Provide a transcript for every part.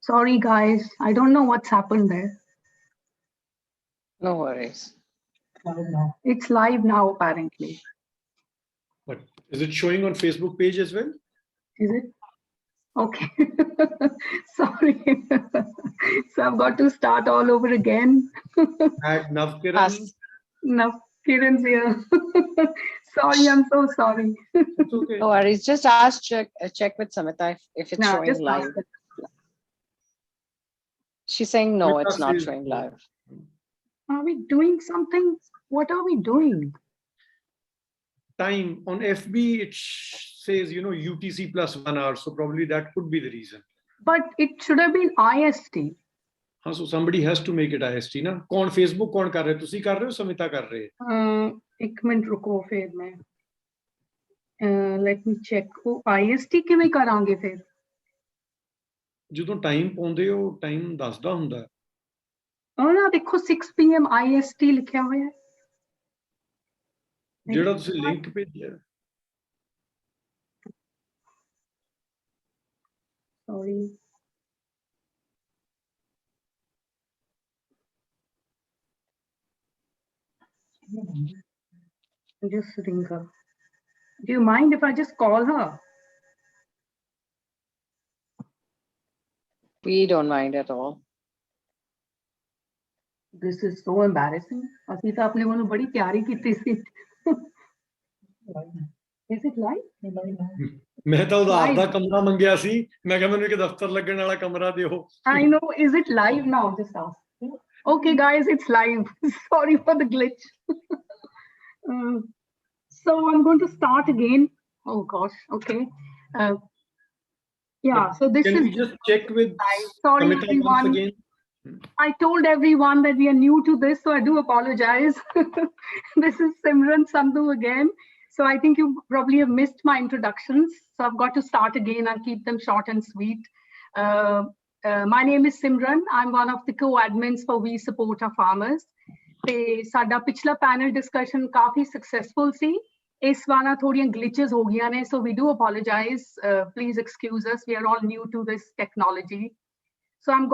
Sorry, guys. I don't know what's happened there. No worries. It's live now, apparently. But is it showing on Facebook page as well? Is it? Okay. Sorry. So I've got to start all over again. At Navkiran. Ask. No, Kiran's here. Sorry, I'm so sorry. It's okay. No worries. Just ask, check with Samita if it's No, showing just live. ask it. She's saying no, Samita it's not says showing no. live. Are we doing something? What are we doing? Time on FB, it says, UTC plus 1 hour. So probably that could be the reason. But it should have been IST. So somebody has to make it IST ना कौन Facebook कौन कर रहे हैं तुसी कर रहे हो समिता कर रहे हैं एक मिनट रुको फिर मैं लेट मी चेक वो IST किवें करांगे फिर ਜਦੋਂ ਟਾਈਮ ਪਾਉਂਦੇ ਹੋ ਟਾਈਮ ਦੱਸਦਾ ਹੁੰਦਾ ਹੈ और ना देखो 6 PM IST लिखा हुआ है ਜਿਹੜਾ ਤੁਸੀਂ ਲਿੰਕ ਭੇਜਿਆ sorry just ring her. Do you mind if I just call her? We don't mind at all. This is so embarrassing. ਅਸੀਂ ਤਾਂ ਆਪਣੇ ਵੱਲੋਂ ਬੜੀ ਤਿਆਰੀ ਕੀਤੀ ਸੀ. Is it live? ਮੈਂ ਤਾਂ ਉਹਦਾ ਆਪਦਾ ਕਮਰਾ ਮੰਗਿਆ ਸੀ ਮੈਂ ਕਿਹਾ ਮੈਨੂੰ ਇੱਕ ਦਫ਼ਤਰ ਲੱਗਣ ਵਾਲਾ ਕਮਰਾ ਦਿਓ I know. Is it live now? Just ask. Okay, guys, it's live. Sorry for the glitch. So I'm going to start again. Oh gosh. Okay. Yeah. So this Can is. we just check with Sorry, Samita everyone. once again? I told everyone that we are new to this, so I do apologize. This is Simran Sandhu again. So I think you probably have missed my introductions. So I've got to start again. I'll keep them short and sweet. My name is Simran. I'm one of the co-admins for We Support Our Farmers. ਤੇ ਸਾਡਾ ਪਿਛਲਾ panel discussion ਕਾਫੀ successful ਸੀ. ਇਸ ਵਾਰ ਥੋੜੀਆਂ glitches ਹੋ ਗਈਆਂ ਨੇ. So we do apologize. Please excuse us. We are all new to this technology. So I'm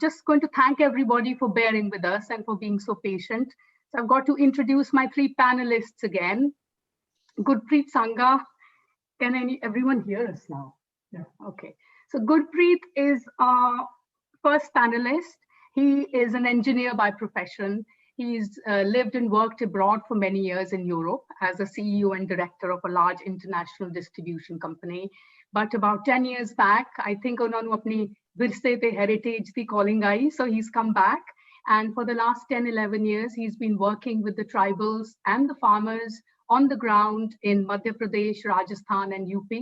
just going to thank everybody for bearing with us and for being so patient. So I've got to introduce my 3 panelists again. Gurpreet Sangha. Can everyone hear us now? Yeah. Okay. So Gurpreet is our first panelist. He is an engineer by profession. He's lived and worked abroad for many years in Europe as a CEO and director of a large international distribution company. But about 10 years back, I think ਉਹਨਾਂ ਨੂੰ ਆਪਣੀ ਵਿਰਸੇ ਤੇ heritage the calling I. So he's come back. And for the last 10, 11 years, he's been working with the tribals and the farmers on the ground in Madhya Pradesh, Rajasthan, and UP.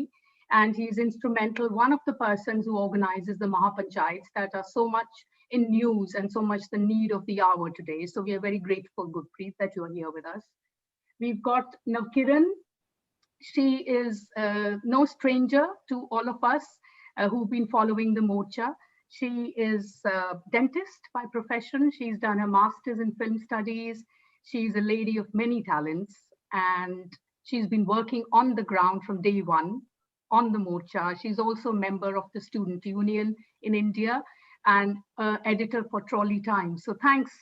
And he's instrumental, one of the persons who organizes the Mahapanchayats that are so much in news and so much the need of the hour today. So we are very grateful, Gurpreet, that you are here with us. We've got Navkiran. She is no stranger to all of us who've been following the Morcha. She is a dentist by profession. She's done her master's in film studies. She's a lady of many talents. And she's been working on the ground from day one on the Morcha. She's also a member of the Student Union in India and editor for Trolley Times. So thanks,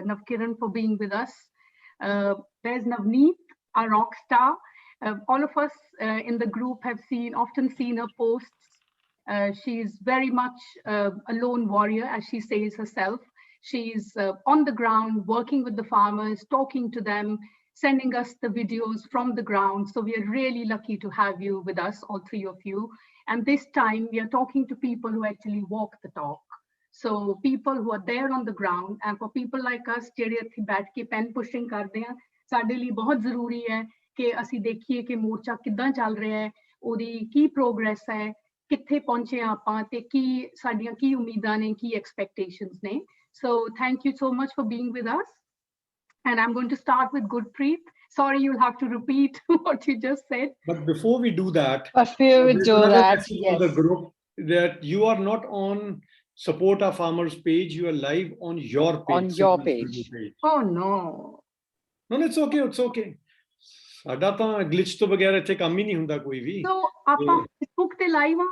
Navkiran, for being with us. There's Navneet, our rock star. All of us in the group have often seen her posts. She's very much a lone warrior, as she says herself. She's on the ground, working with the farmers, talking to them, sending us the videos from the ground. So we are really lucky to have you with us, all 3 of you. And this time we are talking to people who actually walk the talk. So people who are there on the ground, and for people like us, ਜਿਹੜੇ ਇੱਥੇ ਬੈਠ ਕੇ pen pushing ਕਰਦੇ ਆ, ਸਾਡੇ ਲਈ ਬਹੁਤ ਜ਼ਰੂਰੀ ਹੈ ਕਿ ਅਸੀਂ ਦੇਖੀਏ ਕਿ ਮੋਰਚਾ ਕਿੱਦਾਂ ਚੱਲ ਰਿਹਾ ਹੈ, ਉਹਦੀ ਕੀ progress ਹੈ, ਕਿੱਥੇ ਪਹੁੰਚੇ ਆਪਾਂ ਤੇ ਕੀ ਸਾਡੀਆਂ ਕੀ ਉਮੀਦਾਂ ਨੇ, ਕੀ expectations ਨੇ. So thank you so much for being with us. And I'm going to start with Gurpreet. Sorry, you'll have to repeat what you just said. But before we do that, Before we do that, yes. The group that you are not on Support Our Farmers page, you are live on your page. On your page. Oh no. No, it's okay, it's okay. ਸਾਡਾ ਤਾਂ glitch ਤੋਂ ਬਗੈਰ ਇੱਥੇ ਕੰਮ ਹੀ ਨਹੀਂ ਹੁੰਦਾ ਕੋਈ ਵੀ. So ਆਪਾਂ Facebook ਤੇ live ਆ?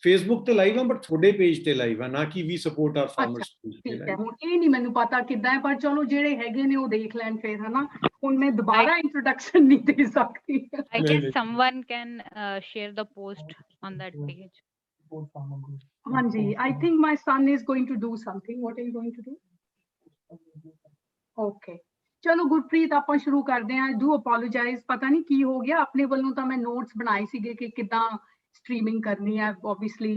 Facebook ਤੇ ਲਾਈਵ ਆ ਬਟ ਤੁਹਾਡੇ ਪੇਜ ਤੇ ਲਾਈਵ ਆ, ਨਾ ਕਿ ਵੀ ਸਪੋਰਟ ਆਰ ਫਾਰਮਰਸ ਪੇਜ ਤੇ ਠੀਕ ਹੈ, ਲਾਈਵ। ਹੁਣ ਇਹ ਨਹੀਂ ਮੈਨੂੰ ਪਤਾ ਕਿੱਦਾਂ ਹੈ, ਪਰ ਚਲੋ ਜਿਹੜੇ ਹੈਗੇ ਨੇ ਉਹ ਦੇਖ ਲੈਣ ਫਿਰ, ਹਨਾ। ਹੁਣ ਮੈਂ ਦੁਬਾਰਾ ਇੰਟਰੋਡਕਸ਼ਨ ਨਹੀਂ ਦੇ ਸਕਦੀ। I No, guess no. someone can share the post on that page. ਹਾਂਜੀ, I think my son is going to do something. What are you going to do? Okay. ਚਲੋ ਗੁਰਪ੍ਰੀਤ, ਆਪਾਂ ਸ਼ੁਰੂ ਕਰਦੇ ਹਾਂ। ਡੂ ਅਪੋਲੋਜਾਈਜ਼, ਪਤਾ ਨਹੀਂ ਕੀ ਹੋ ਗਿਆ, ਆਪਣੇ ਵੱਲੋਂ ਤਾਂ ਮੈਂ ਨੋਟਸ ਬਣਾਏ ਸੀਗੇ ਕਿ ਕਿੱਦਾਂ streaming karni. I've obviously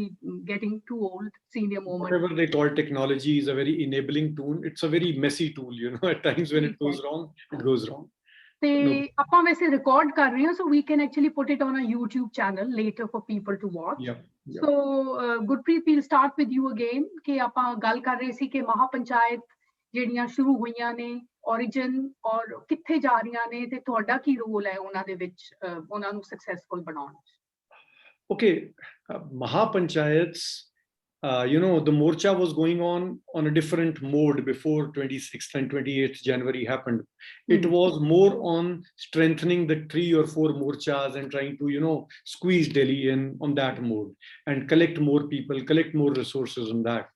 getting too old, senior moment. Whatever they call technology is a very enabling tool. It's a very messy tool, you know, at times when it goes wrong, it goes wrong. ਤੇ No. ਆਪਾਂ ਵੈਸੇ record ਕਰ ਰਹੇ ਹਾਂ, so we can actually put it on a YouTube channel later for people to watch. Yeah. Yeah. So Gurpreet, we'll start with you again ਕਿ ਆਪਾਂ ਗੱਲ ਕਰ ਰਹੇ ਸੀ ਕਿ ਮਹਾਪੰਚਾਇਤ ਜਿਹੜੀਆਂ ਸ਼ੁਰੂ ਹੋਈਆਂ ਨੇ, origin ਔਰ ਕਿੱਥੇ ਜਾ ਰਹੀਆਂ ਨੇ, ਤੇ ਤੁਹਾਡਾ ਕੀ ਰੋਲ ਹੈ ਉਹਨਾਂ ਦੇ ਵਿੱਚ, ਉਹਨਾਂ ਨੂੰ ਸਕਸੈਸਫੁਲ ਬਣਾਉਣ ਵਿੱਚ? Okay, Mahapanchayats, you know, the Morcha was going on a different mode before 26th and 28th January happened. It was more on strengthening the 3 or 4 Morchas and trying to, you know, squeeze Delhi in on that mode and collect more people, collect more resources on that.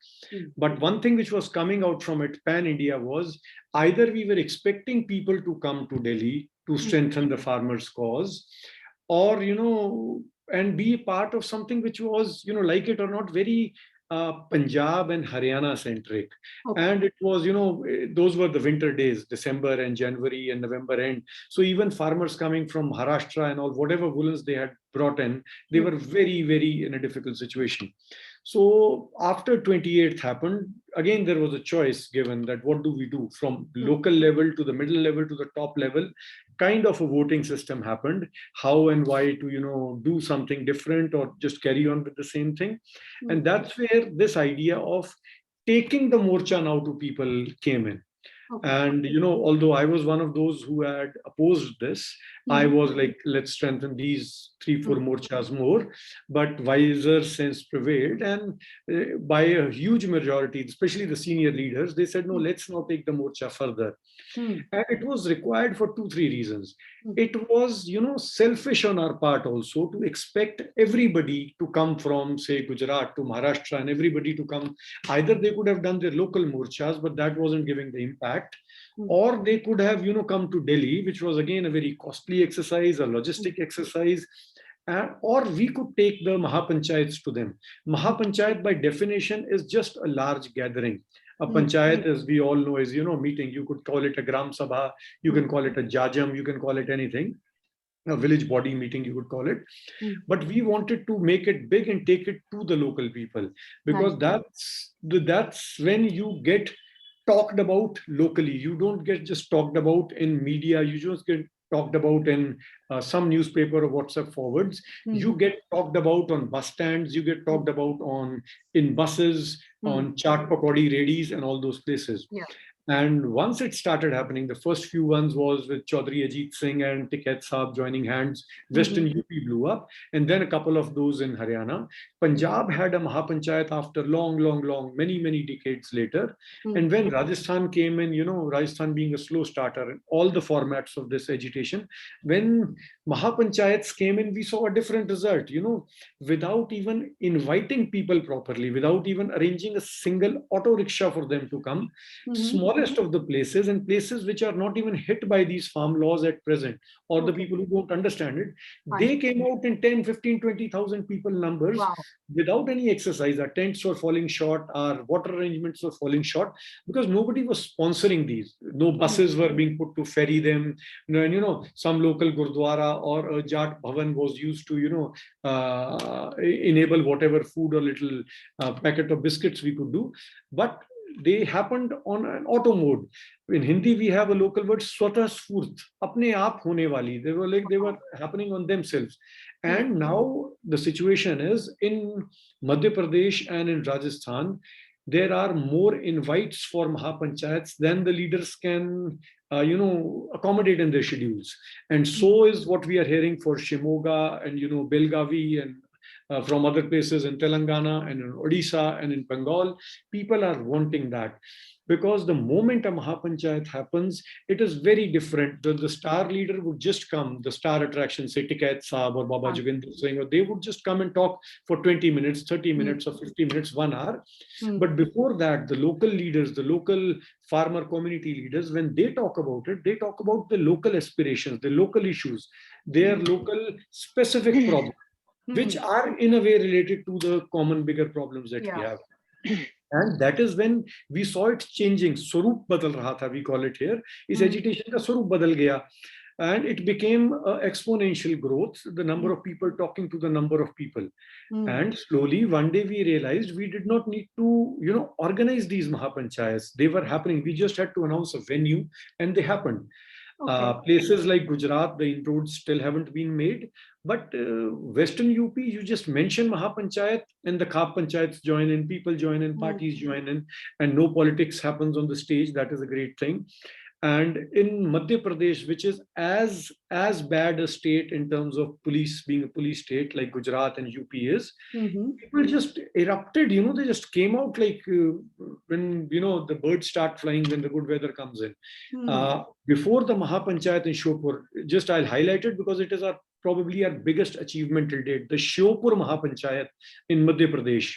But one thing which was coming out from it, pan-India, was either we were expecting people to come to Delhi to strengthen the farmers' cause, or, you know, and be part of something which was, you know, like it or not, very Punjab and Haryana centric. Okay. And it was, you know, those were the winter days, December and January and November end. So even farmers coming from Maharashtra and all, whatever woolens they had brought in, they were very, very in a difficult situation. So after 28th happened, again, there was a choice given that what do we do from local level to the middle level to the top level. Kind of a voting system happened, how and why to, you know, do something different or just carry on with the same thing. And that's where this idea of taking the morcha now to people came in. Okay. And, you know, although I was one of those who had opposed this, I was like, let's strengthen these 3-4 morchas more. But wiser sense prevailed, and by a huge majority, especially the senior leaders, they said, no, let's not take the morcha further. And it was required for 2-3 reasons. It was, you know, selfish on our part also to expect everybody to come from, say, Gujarat to Maharashtra, and everybody to come. Either they could have done their local morchas, but that wasn't giving the impact, or they could have, you know, come to Delhi, which was again a very costly exercise, a logistic exercise. Or we could take the Mahapanchayats to them. Mahapanchayat by definition is just a large gathering. A panchayat, as we all know, is, you know, meeting. You could call it a gram sabha, you can call it a jajam, you can call it anything. A village body meeting, you would call it. But we wanted to make it big and take it to the local people, because that's when you get talked about locally. You don't get just talked about in media. You just get talked about in some newspaper or WhatsApp forwards. You get talked about on bus stands. You get talked about in buses, on chaat pakodi redis and all those places. Yeah. And once it started happening, the first few ones was with Chaudhry Ajit Singh and Tiket Saab joining hands. Western UP blew up, and then a couple of those in Haryana. Punjab had a Mahapanchayat after long, many decades later. And when Rajasthan came in, you know, Rajasthan being a slow starter in all the formats of this agitation, when Mahapanchayats came in, we saw a different result, you know, without even inviting people properly, without even arranging a single auto rickshaw for them to come. Smallest of the places, and places which are not even hit by these farm laws at present, or the people who don't understand it, they came out in 10, 15, 20,000 people numbers. Wow. Without any exercise. Our tents were falling short, our water arrangements were falling short, because nobody was sponsoring these. No buses were being put to ferry them. And, you know, some local Gurdwara or a Jat Bhavan was used to, you know, enable whatever food or little packet of biscuits we could do. But they happened on an auto mode. In Hindi, we have a local word, swatah spurt, apne aap hone wali. They were happening on themselves. And now the situation is in Madhya Pradesh and in Rajasthan, there are more invites for Mahapanchayats than the leaders can, you know, accommodate in their schedules. And so is what we are hearing for Shimoga and, you know, Belgavi and from other places in Telangana and in Odisha and in Bengal. People are wanting that. Because the moment a Mahapanchayat happens, it is very different. The star leader would just come, the star attraction, say Tikait Saab or Baba Joginder Singh, or they would just come and talk for 20 minutes, 30 minutes, or 50 minutes, 1 hour. But before that, the local leaders, the local farmer community leaders, when they talk about it, they talk about the local aspirations, the local issues, their local specific problems, which are in a way related to the common bigger problems that we have. And that is when we saw it changing. Swaroop badal raha tha, we call it here. Is agitation ka swaroop badal gaya. And it became exponential growth, the number of people talking to the number of people. And slowly, one day we realized we did not need to, organize these Mahapanchayats. They were happening. We just had to announce a venue and they happened. Places like Gujarat, the inroads still haven't been made. But Western UP, you just mention Mahapanchayat and the Khap Panchayats join in, people join in, parties join in, and no politics happens on the stage. That is a great thing. And in Madhya Pradesh, which is as bad a state in terms of police, being a police state like Gujarat and UP is, people just erupted, they just came out like when, the birds start flying when the good weather comes in. Before the Mahapanchayat in Shopur, just I'll highlight it because it is probably our biggest achievement till date, the Shopur Mahapanchayat in Madhya Pradesh,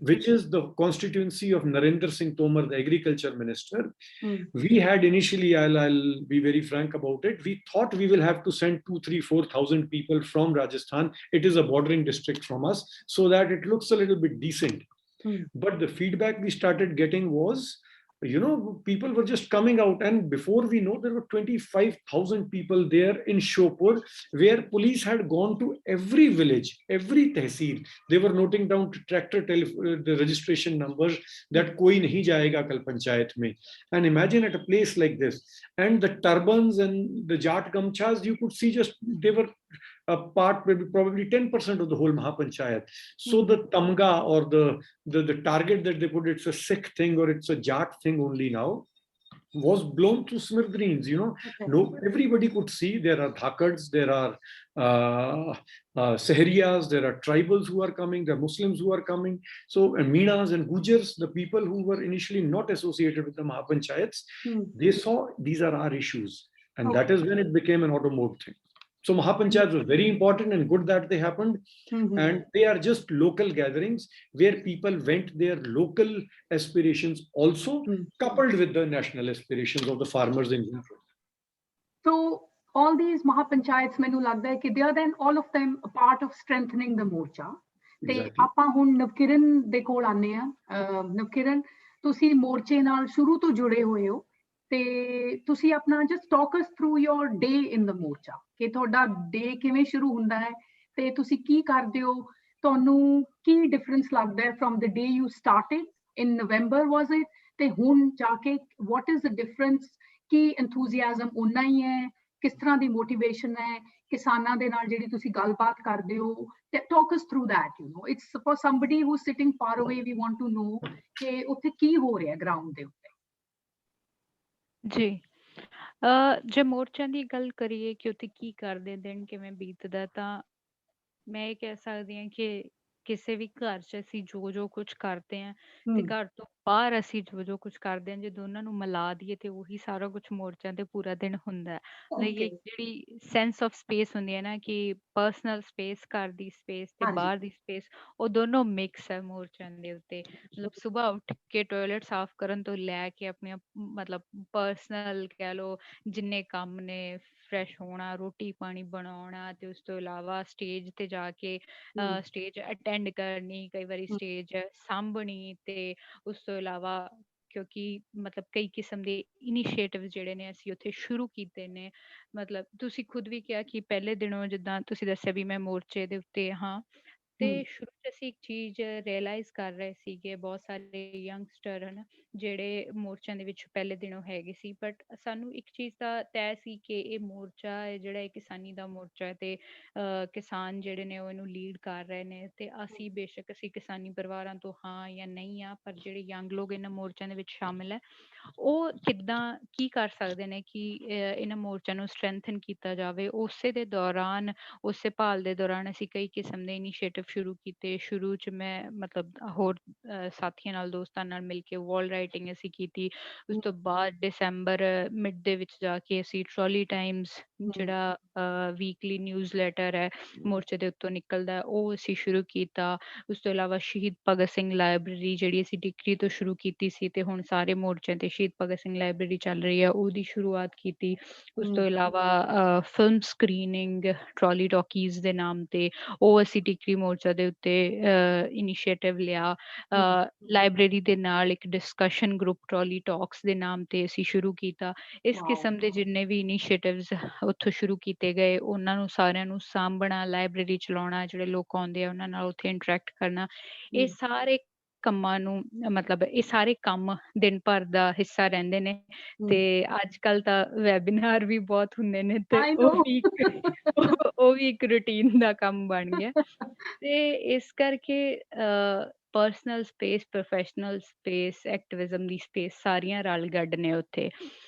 which is the constituency of Narendra Singh Tomar, the agriculture minister. We had initially, I'll be very frank about it, we thought we will have to send 2,000, 3,000, 4,000 people from Rajasthan. It is a bordering district from us, so that it looks a little bit decent. But the feedback we started getting was, people were just coming out, and before we know, there were 25,000 people there in Shopur, where police had gone to every village, every tehsil. They were noting down tractor the registration numbers that koi nahi jayega kal panchayat mein. And imagine at a place like this, and the turbans and the jat gamchas, you could see they were a part, maybe probably 10% of the whole Mahapanchayat. So the tamga or the target that they put, it's a Sikh thing or it's a Jat thing only now, was blown to smithereens. No, everybody could see there are Dhakars, there are Sehriyas, there are tribals who are coming, there are Muslims who are coming. So, and Meenas and Gujars, the people who were initially not associated with the Mahapanchayats, they saw these are our issues. And that is when it became an auto mode thing. So Mahapanchayats were very important and good that they happened. And they are just local gatherings where people vent their local aspirations also, coupled with the national aspirations of the farmers in general. So all these Mahapanchayats, mainu lagda hai ki they are then all of them a part of strengthening the morcha. ਤੇ ਆਪਾਂ ਹੁਣ ਨਵਕਿਰਨ ਦੇ ਕੋਲ ਆਨੇ ਆ ਨਵਕਿਰਨ ਤੁਸੀਂ ਮੋਰਚੇ ਨਾਲ ਸ਼ੁਰੂ ਤੋਂ ਜੁੜੇ ਹੋਏ ਹੋ ਤੇ ਤੁਸੀਂ ਆਪਣਾ ਜਸਟ ਟਾਕ ਅਸ ਥਰੂ ਯੋਰ ਡੇ ਇਨ ਦ ਮੋਰਚਾ ਕਿ ਤੁਹਾਡਾ ਡੇ ਕਿਵੇਂ ਸ਼ੁਰੂ ਹੁੰਦਾ ਹੈ ਤੇ ਤੁਸੀਂ ਕੀ ਕਰਦੇ ਹੋ ਤੁਹਾਨੂੰ ਕੀ ਡਿਫਰੈਂਸ ਲੱਗਦਾ ਹੈ from the day you started in November was it ਤੇ ਹੁਣ ਜਾ ਕੇ what is the difference Ki enthusiasm ਉਨਾ ਹੀ ਹੈ ਕਿਸ ਤਰ੍ਹਾਂ ਦੀ ਮੋਟੀਵੇਸ਼ਨ ਹੈ ਕਿਸਾਨਾਂ ਦੇ ਨਾਲ ਜਿਹੜੀ ਤੁਸੀਂ ਗੱਲਬਾਤ ਕਰਦੇ ਹੋ talk us through that it's for somebody who's sitting far away we want to know ਕਿ ਉੱਥੇ ਕੀ ਹੋ ਰਿਹਾ ਗਰਾਊਂਡ ਦੇ ਉੱਤੇ ਜੀ ਜੇ ਮੋਰਚਿਆਂ ਦੀ ਗੱਲ ਕਰੀਏ ਕਿ ਉੱਥੇ ਕੀ ਕਰਦੇ ਦਿਨ ਕਿਵੇਂ ਬੀਤਦਾ ਤਾਂ ਮੈਂ ਇਹ ਕਹਿ ਸਕਦੀ ਹਾਂ ਕਿ ਕਿਸੇ ਵੀ ਘਰ 'ਚ ਅਸੀਂ ਜੋ ਕੁਝ ਕਰਦੇ ਹਾਂ ਤੇ ਘਰ ਤੋਂ ਬਾਹਰ ਅਸੀਂ ਜੋ ਕੁਝ ਕਰਦੇ ਹਾਂ ਜੇ ਦੋਨਾਂ ਨੂੰ ਮਿਲਾ ਦਈਏ ਤੇ ਉਹੀ ਸਾਰਾ ਕੁਝ ਮੋਰਚਿਆਂ ਤੇ ਪੂਰਾ ਦਿਨ ਹੁੰਦਾ ਹੈ ਲਾਈਕ ਇੱਕ ਜਿਹੜੀ ਸੈਂਸ ਆਫ ਸਪੇਸ ਹੁੰਦੀ ਹੈ ਨਾ ਕਿ ਪਰਸਨਲ ਸਪੇਸ ਘਰ ਦੀ ਸਪੇਸ ਤੇ ਬਾਹਰ ਦੀ ਸਪੇਸ ਉਹ ਦੋਨੋਂ ਮਿਕਸ ਹੈ ਮੋਰਚਿਆਂ ਦੇ ਉੱਤੇ ਮਤਲਬ ਸੁਬਾਹ ਉੱਠ ਕੇ ਟੋਇਲਟ ਸਾਫ਼ ਕਰਨ ਤੋਂ ਲੈ ਕੇ ਆਪਣੀਆਂ ਮਤਲਬ ਪਰਸਨਲ ਕਹਿ ਲਓ ਜਿੰਨੇ ਕੰਮ ਨੇ ਫਰੈਸ਼ ਹੋਣਾ ਰੋਟੀ ਪਾਣੀ ਬਣਾਉਣਾ ਤੇ ਉਸ ਤੋਂ ਇਲਾਵਾ ਸਟੇਜ ਤੇ ਜਾ ਕੇ ਸਟੇਜ ਅਟੈਂਡ ਕਰਨੀ ਕਈ ਵਾਰੀ ਸਟੇਜ ਸਾਂਭਣੀ ਤੇ ਉਸ ਤੋਂ ਇਲਾਵਾ ਕਿਉਂਕਿ ਮਤਲਬ ਕਈ ਕਿਸਮ ਦੇ ਇਨੀਸ਼ੀਏਟਿਵ ਜਿਹੜੇ ਨੇ ਅਸੀਂ ਉੱਥੇ ਸ਼ੁਰੂ ਕੀਤੇ ਨੇ ਮਤਲਬ ਤੁਸੀਂ ਖੁਦ ਵੀ ਕਿਹਾ ਕਿ ਪਹਿਲੇ ਦਿਨੋਂ ਜਿੱਦਾਂ ਤੁਸੀਂ ਦੱਸਿਆ ਵੀ ਮੈਂ ਮੋਰਚੇ ਦੇ ਉੱਤੇ ਹਾਂ ਤੇ ਸ਼ੁਰੂ 'ਚ ਅਸੀਂ ਇੱਕ ਚੀਜ਼ ਰਿਅਲਾਈਜ਼ ਕਰ ਰਹੇ ਸੀਗੇ ਬਹੁਤ ਸਾਰੇ ਯੰਗਸਟਰ ਹਨ ਜਿਹੜੇ ਮੋਰਚਿਆਂ ਦੇ ਵਿੱਚ ਪਹਿਲੇ ਦਿਨੋਂ ਹੈਗੇ ਸੀ ਬਟ ਸਾਨੂੰ ਇੱਕ ਚੀਜ਼ ਦਾ ਤੈਅ ਸੀ ਕਿ ਇਹ ਮੋਰਚਾ ਹੈ ਜਿਹੜਾ ਇਹ ਕਿਸਾਨੀ ਦਾ ਮੋਰਚਾ ਹੈ ਤੇ ਕਿਸਾਨ ਜਿਹੜੇ ਨੇ ਉਹ ਇਹਨੂੰ ਲੀਡ ਕਰ ਰਹੇ ਨੇ ਤੇ ਅਸੀਂ ਬੇਸ਼ੱਕ ਅਸੀਂ ਕਿਸਾਨੀ ਪਰਿਵਾਰਾਂ ਤੋਂ ਹਾਂ ਜਾਂ ਨਹੀਂ ਆ ਪਰ ਜਿਹੜੇ ਯੰਗ ਲੋਕ ਇਹਨਾਂ ਮੋਰਚਿਆਂ ਦੇ ਵਿੱਚ ਸ਼ਾਮਿਲ ਹੈ ਉਹ ਕਿੱਦਾਂ ਕੀ ਕਰ ਸਕਦੇ ਨੇ ਕਿ ਇਹਨਾਂ ਮੋਰਚਿਆਂ ਨੂੰ ਸਟਰੈਂਥਨ ਕੀਤਾ ਜਾਵੇ ਉਸੇ ਦੇ ਦੌਰਾਨ ਉਸੇ ਭਾਲ ਦੇ ਦੌਰਾਨ ਅਸੀਂ ਕਈ ਕਿਸਮ ਦੇ ਇਨੀਸ਼ੀਏਟਿਵ ਸ਼ੁਰੂ ਕੀਤੇ। ਸ਼ੁਰੂ 'ਚ ਮੈਂ ਮਤਲਬ ਹੋਰ ਸਾਥੀਆਂ ਨਾਲ, ਦੋਸਤਾਂ ਨਾਲ ਮਿਲ ਕੇ ਵਾਲ ਰਾਈਟਿੰਗ ਅਸੀਂ ਕੀਤੀ। ਉਸ ਤੋਂ ਬਾਅਦ ਦਸੰਬਰ ਮਿਡ ਦੇ ਵਿੱਚ ਜਾ ਕੇ ਅਸੀਂ ਟਰੋਲੀ ਟਾਈਮਸ, ਜਿਹੜਾ ਵੀਕਲੀ ਨਿਊਜ਼ਲੈਟਰ ਹੈ ਮੋਰਚੇ ਦੇ ਉੱਤੋਂ ਨਿਕਲਦਾ ਹੈ, ਉਹ ਅਸੀਂ ਸ਼ੁਰੂ ਕੀਤਾ। ਉਸ ਤੋਂ ਇਲਾਵਾ ਸ਼ਹੀਦ ਭਗਤ ਸਿੰਘ ਲਾਇਬ੍ਰੇਰੀ, ਜਿਹੜੀ ਅਸੀਂ ਟਿੱਕਰੀ ਤੋਂ ਸ਼ੁਰੂ ਕੀਤੀ ਸੀ ਤੇ ਹੁਣ ਸਾਰੇ ਮੋਰਚਿਆਂ ਤੇ ਸ਼ਹੀਦ ਭਗਤ ਸਿੰਘ ਲਾਇਬ੍ਰੇਰੀ ਚੱਲ ਰਹੀ ਹੈ, ਉਹਦੀ ਸ਼ੁਰੂਆਤ ਕੀਤੀ। ਉਸ ਤੋਂ ਇਲਾਵਾ ਫਿਲਮ ਸਕਰੀਨਿੰਗ ਟਰੋਲੀ ਟਾਕੀਜ਼ ਦੇ ਨਾਮ ਤੇ, ਉਹ ਅਸੀਂ ਟਿੱਕਰੀ ਮੋਰਚਾ ਦੇ ਉੱਤੇ ਇਨੀਸ਼ੀਏਟਿਵ ਲਿਆ। ਲਾਇਬ੍ਰੇਰੀ ਦੇ ਨਾਲ ਇੱਕ ਡਿਸਕਸ਼ਨ ਗਰੁੱਪ ਟਰੋਲੀ ਟਾਕਸ ਦੇ ਨਾਮ ਤੇ ਅਸੀਂ ਸ਼ੁਰੂ ਕੀਤਾ। ਇਸ ਕਿਸਮ ਦੇ ਜਿੰਨੇ ਵੀ ਇਨੀਸ਼ੀਏਟਿਵਸ ਉੱਥੋਂ ਸ਼ੁਰੂ ਕੀਤੇ ਗਏ, ਉਹਨਾਂ ਨੂੰ ਸਾਰਿਆਂ ਨੂੰ ਸਾਂਭਣਾ, ਲਾਇਬ੍ਰੇਰੀ ਚਲਾਉਣਾ, ਜਿਹੜੇ ਲੋਕ ਆਉਂਦੇ ਆ ਉਹਨਾਂ ਨਾਲ ਉੱਥੇ ਇੰਟਰੈਕਟ ਕਰਨਾ, ਇਹ ਸਾਰੇ ਕੰਮਾਂ ਨੂੰ ਮਤਲਬ ਇਹ ਸਾਰੇ ਕੰਮ ਦਿਨ ਭਰ ਦਾ ਹਿੱਸਾ ਰਹਿੰਦੇ ਨੇ। ਤੇ ਅੱਜ ਕੱਲ ਤਾਂ ਵੈਬਿਨਾਰ ਵੀ ਬਹੁਤ ਹੁੰਦੇ ਨੇ ਤੇ I ਉਹ know. ਵੀ ਉਹ ਵੀ ਇੱਕ ਰੂਟੀਨ ਦਾ ਕੰਮ ਬਣ ਗਿਆ। ਤੇ ਇਸ ਕਰਕੇ personal space, professional space, activism ਦੀ ਸਪੇਸ ਸਾਰੀਆਂ ਰਲ ਗੱਡ ਨੇ ਉੱਥੇ।